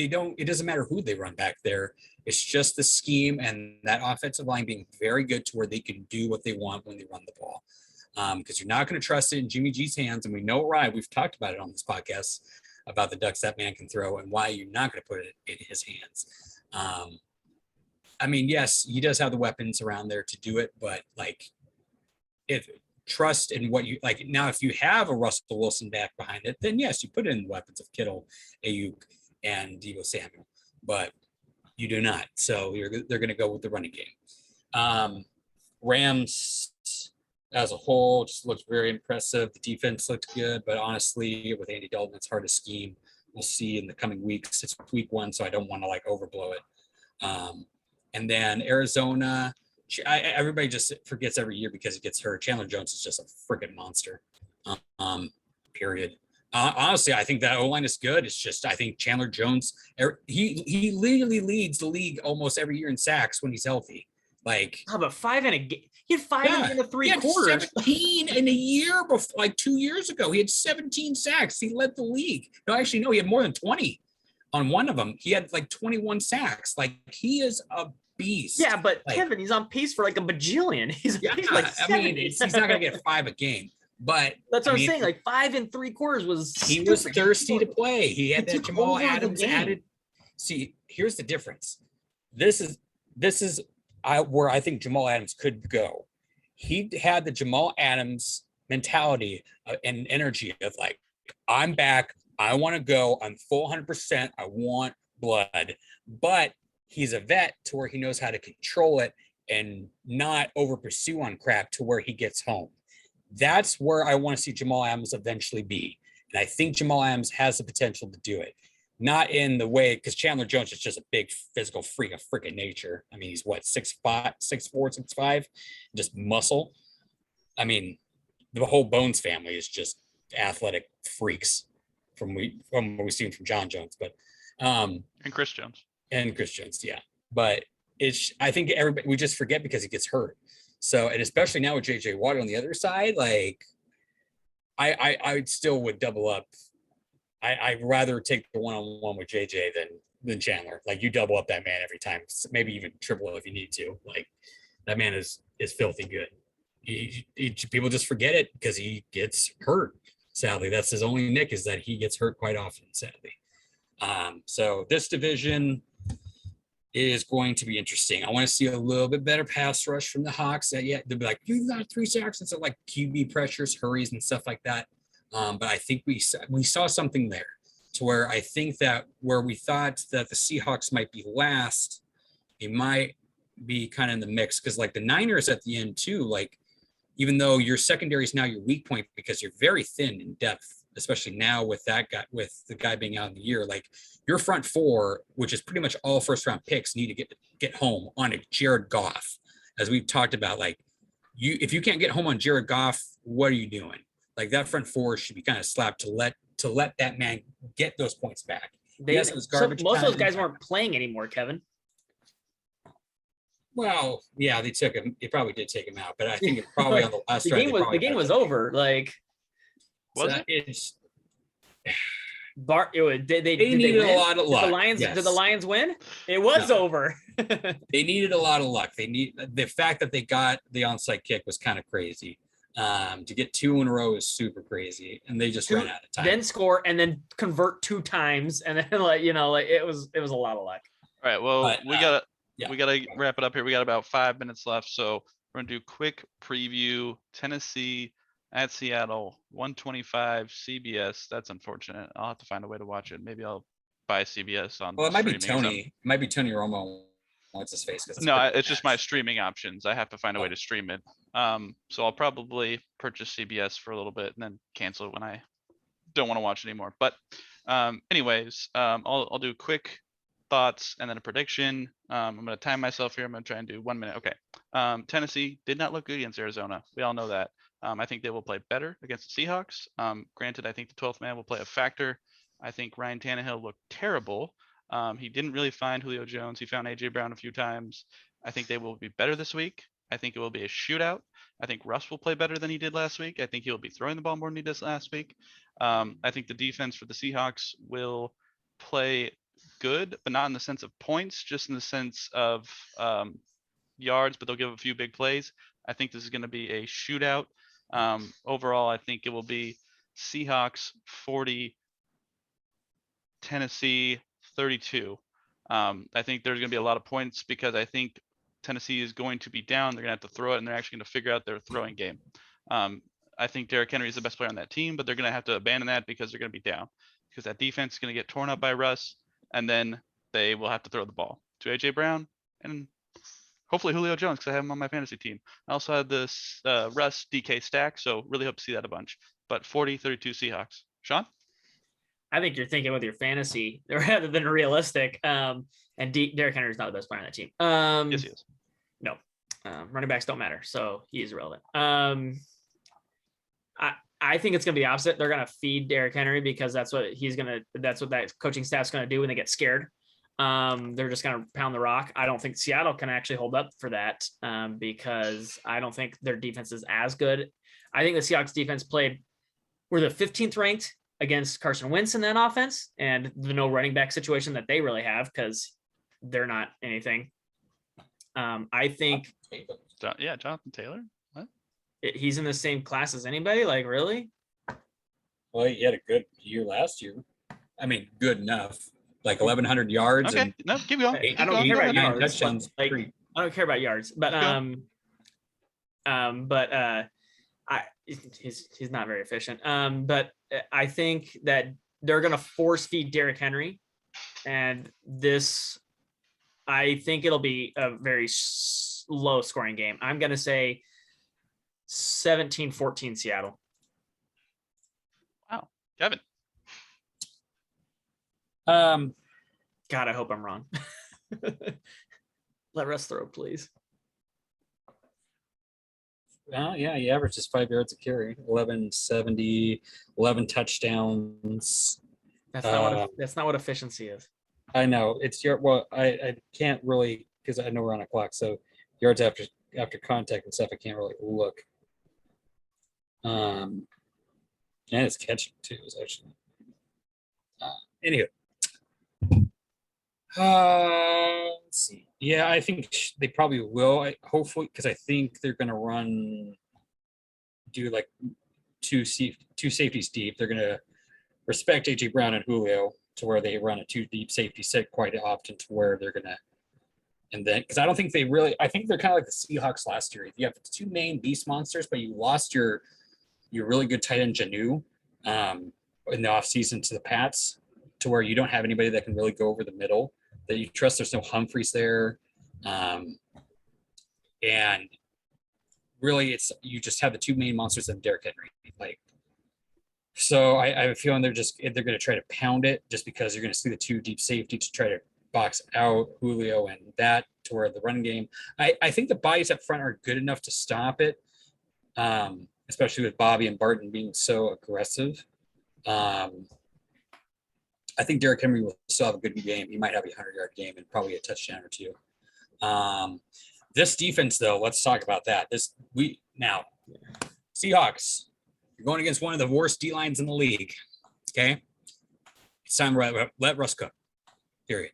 doesn't matter who they run back there. It's just the scheme and that offensive line being very good to where they can do what they want when they run the ball. Because you're not going to trust it in Jimmy G's hands, and we know why. We've talked about it on this podcast about the ducks that man can throw and why you're not going to put it in his hands. I mean, yes, he does have the weapons around there to do it, but like, if trust in what you like now, if you have a Russell Wilson back behind it, then yes, you put in the weapons of Kittle, Ayuk, and Deebo Samuel, but you do not. So they're going to go with the running game. Rams as a whole just looked very impressive. The defense looked good, but honestly, with Andy Dalton, it's hard to scheme. We'll see in the coming weeks. It's week 1, so I don't want to overblow it. And then Arizona. Everybody just forgets every year because he gets hurt. Chandler Jones is just a freaking monster. Period. Honestly, I think that O-line is good. It's just I think Chandler Jones, he literally leads the league almost every year in sacks when he's healthy. Like, but 5 in a game. He had 5 in the 3 quarters. 17 in a year before, 2 years ago. He had 17 sacks. He led the league. No, actually, no, he had more than 20 on one of them. He had 21 sacks. He is a beast. Yeah, but Kevin, he's on pace for a bajillion. He's he's not gonna get 5 a game, but that's what I'm saying. 5 in 3 quarters was he was thirsty to play. He had that Jamal Adams added. See, here's the difference. This is where I think Jamal Adams could go. He had the Jamal Adams mentality and energy of I'm back. I want to go. I'm full 100%. I want blood, but he's a vet to where he knows how to control it and not over pursue on crap to where he gets home. That's where I want to see Jamal Adams eventually be. And I think Jamal Adams has the potential to do it. Not in the way, because Chandler Jones is just a big physical freak of freaking nature. I mean, he's 6'5", 6'4", 6'5", just muscle. I mean, the whole Bones family is just athletic freaks from what we've seen from John Jones. But and Chris Jones. And Chris Jones, yeah. But I think everybody, we just forget because he gets hurt. So, and especially now with JJ Watt on the other side, I still would double up. I'd rather take the one-on-one with JJ than Chandler. You double up that man every time, maybe even triple if you need to. That man is filthy good. People just forget it because he gets hurt. Sadly, that's his only nick, is that he gets hurt quite often. Sadly. So this division, It is going to be interesting. I want to see a little bit better pass rush from the Hawks. Yeah, they'll be like, you got 3 sacks and stuff like QB pressures, hurries, and stuff like that. But I think we saw something there to where I think that where we thought that the Seahawks might be last, it might be kind of in the mix because like the Niners at the end too, like even though your secondary is now your weak point because you're very thin in depth, especially now with that guy, with the guy being out in the year, like your front 4, which is pretty much all first round picks, need to get home on a Jared Goff, as we've talked about. Like if you can't get home on Jared Goff, what are you doing? Like that front 4 should be kind of slapped to let that man get those points back. Yes, it was garbage. Most of those guys weren't playing anymore, Kevin. Well, yeah, they took him. They probably did him out, but I think it's probably on the last drive. The game was over. Like, was it? It's they needed a lot of luck. Did the Lions win? It was over. They needed a lot of luck. The fact that they got the onside kick was kind of crazy. To get 2 in a row is super crazy, and they just ran out of time. Then score and then convert 2 times, and then it was a lot of luck. All right, well, we gotta wrap it up here. We got about 5 minutes left, so we're gonna do quick preview. Tennessee at Seattle, 125 CBS. That's unfortunate. I'll have to find a way to watch it. Maybe I'll buy CBS on. Well, it might be Tony. It might be Tony Romo. What's his face? No, it's just my streaming options. I have to find a way to stream it. So I'll probably purchase CBS for a little bit and then cancel it when I don't want to watch it anymore. But anyways, I'll do quick thoughts and then a prediction. I'm going to time myself here. I'm going to try and do 1 minute. Okay. Tennessee did not look good against Arizona. We all know that. I think they will play better against the Seahawks. Granted, I think the 12th man will play a factor. I think Ryan Tannehill looked terrible. He didn't really find Julio Jones. He found A.J. Brown a few times. I think they will be better this week. I think it will be a shootout. I think Russ will play better than he did last week. I think he'll be throwing the ball more than he did last week. I think the defense for the Seahawks will play good, but not in the sense of points, just in the sense of yards, but they'll give a few big plays. I think this is going to be a shootout. Overall, I think it will be Seahawks 40, Tennessee 32. I think there's going to be a lot of points because I think Tennessee is going to be down. They're going to have to throw it, and they're actually going to figure out their throwing game. I think Derrick Henry is the best player on that team, but they're going to have to abandon that because they're going to be down because that defense is going to get torn up by Russ, and then they will have to throw the ball to A.J. Brown and hopefully Julio Jones because I have him on my fantasy team. I also have this Russ DK stack, so really hope to see that a bunch. But 40-32 Seahawks. Sean? I think you're thinking with your fantasy rather than realistic. And Derrick Henry is not the best player on that team. Yes, he is. No, running backs don't matter, so he is irrelevant. I think it's going to be the opposite. They're going to feed Derrick Henry because that's what that coaching staff's going to do when they get scared. They're just going to pound the rock. I don't think Seattle can actually hold up for that because I don't think their defense is as good. I think the Seahawks defense were the 15th ranked against Carson Wentz in that offense and the no running back situation that they really have because they're not anything. I think. Jonathan Taylor. What? He's in the same class as anybody. Like, really? Well, he had a good year last year. I mean, good enough. Like 1,100 yards. Okay, no, keep going. I don't care about yards. Touchdowns. Like, I don't care about yards, but he's not very efficient. But I think that they're going to force feed Derrick Henry, and I think it'll be a very low scoring game. I'm going to say 17-14 Seattle. Wow, Kevin. God, I hope I'm wrong. Let Russ throw, please. Yeah, he averages 5 yards a carry, 1170, 11 touchdowns. That's not what efficiency is. I know I can't really because I know we're on a clock. So yards after contact and stuff, I can't really look. And it's catching too, is actually. Anywho. Let's see. Yeah, I think they probably will. Hopefully, because I think they're going to do like two safeties deep. They're going to respect A.J. Brown and Julio to where they run a 2 deep safety set quite often to where they're going to And then, because I don't think I think they're kind of like the Seahawks last year. You have two main beast monsters, but you lost your really good tight end Janu in the offseason to the Pats, to where you don't have anybody that can really go over the middle that you trust. There's no Humphreys there. And really, you just have the two main monsters of Derrick Henry. Like, so I have a feeling they're going to try to pound it, just because you're going to see the two deep safety to try to box out Julio and that, to where the run game. I think the bodies up front are good enough to stop it, especially with Bobby and Barton being so aggressive. I think Derrick Henry will still have a good game. He might have a 100-yard game and probably a touchdown or two. This defense, though, let's talk about that. Seahawks, you're going against one of the worst D lines in the league. Okay, it's time to let Russ cook. Period.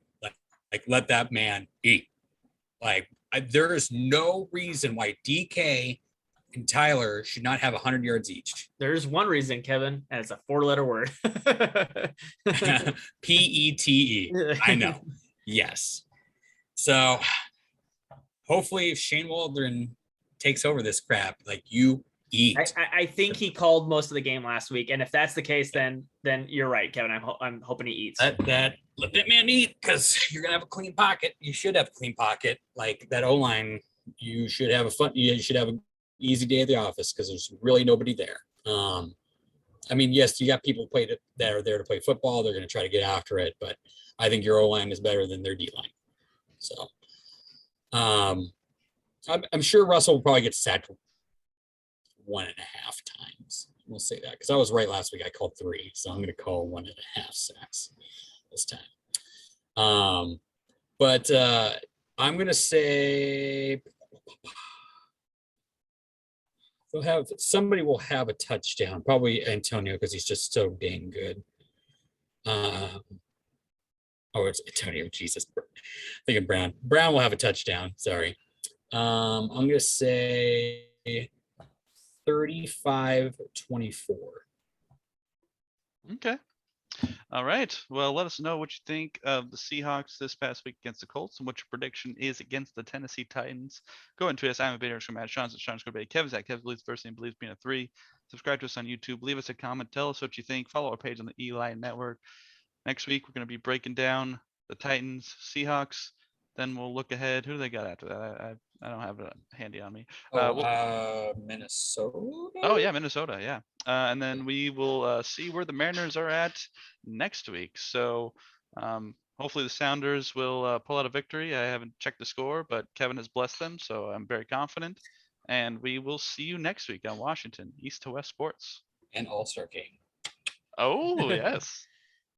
Let that man eat. There is no reason why DK and Tyler should not have 100 yards each. There's one reason, Kevin, and it's a 4-letter word. P-E-T-E. I know. Yes. So hopefully if Shane Waldron takes over this crap, you eat. I think he called most of the game last week, and if that's the case, then you're right, Kevin. I'm hoping he eats. Let that man eat, because you're gonna have a clean pocket. You should have a clean pocket. Like that O-line, you should have an easy day at the office, because there's really nobody there. Yes, you got people that are there to play football. They're going to try to get after it, but I think your O-line is better than their D-line. So, I'm sure Russell will probably get sacked 1.5 times. We'll say that, because I was right last week. I called 3, so I'm going to call 1.5 sacks this time. But I'm going to say somebody will have a touchdown, probably Antonio, because he's just so dang good. It's Antonio. Jesus, thinking Brown. Brown will have a touchdown. Sorry. I'm gonna say 35-24. Okay. All right. Well, let us know what you think of the Seahawks this past week against the Colts, and what your prediction is against the Tennessee Titans. Go and tweet us. I'm a beta from Matt. Sean's at Sean's Bay. Kevin's at Kevin believes first name believes being a 3. Subscribe to us on YouTube. Leave us a comment. Tell us what you think. Follow our page on the Eli Network. Next week, we're going to be breaking down the Titans, Seahawks. Then we'll look ahead. Who do they got after that? I don't have it handy on me. Minnesota? Oh, yeah, Minnesota, yeah. And then we will see where the Mariners are at next week. So hopefully the Sounders will pull out a victory. I haven't checked the score, but Kevin has blessed them, so I'm very confident. And we will see you next week on Washington, East to West Sports. And All-Star game. Oh, yes.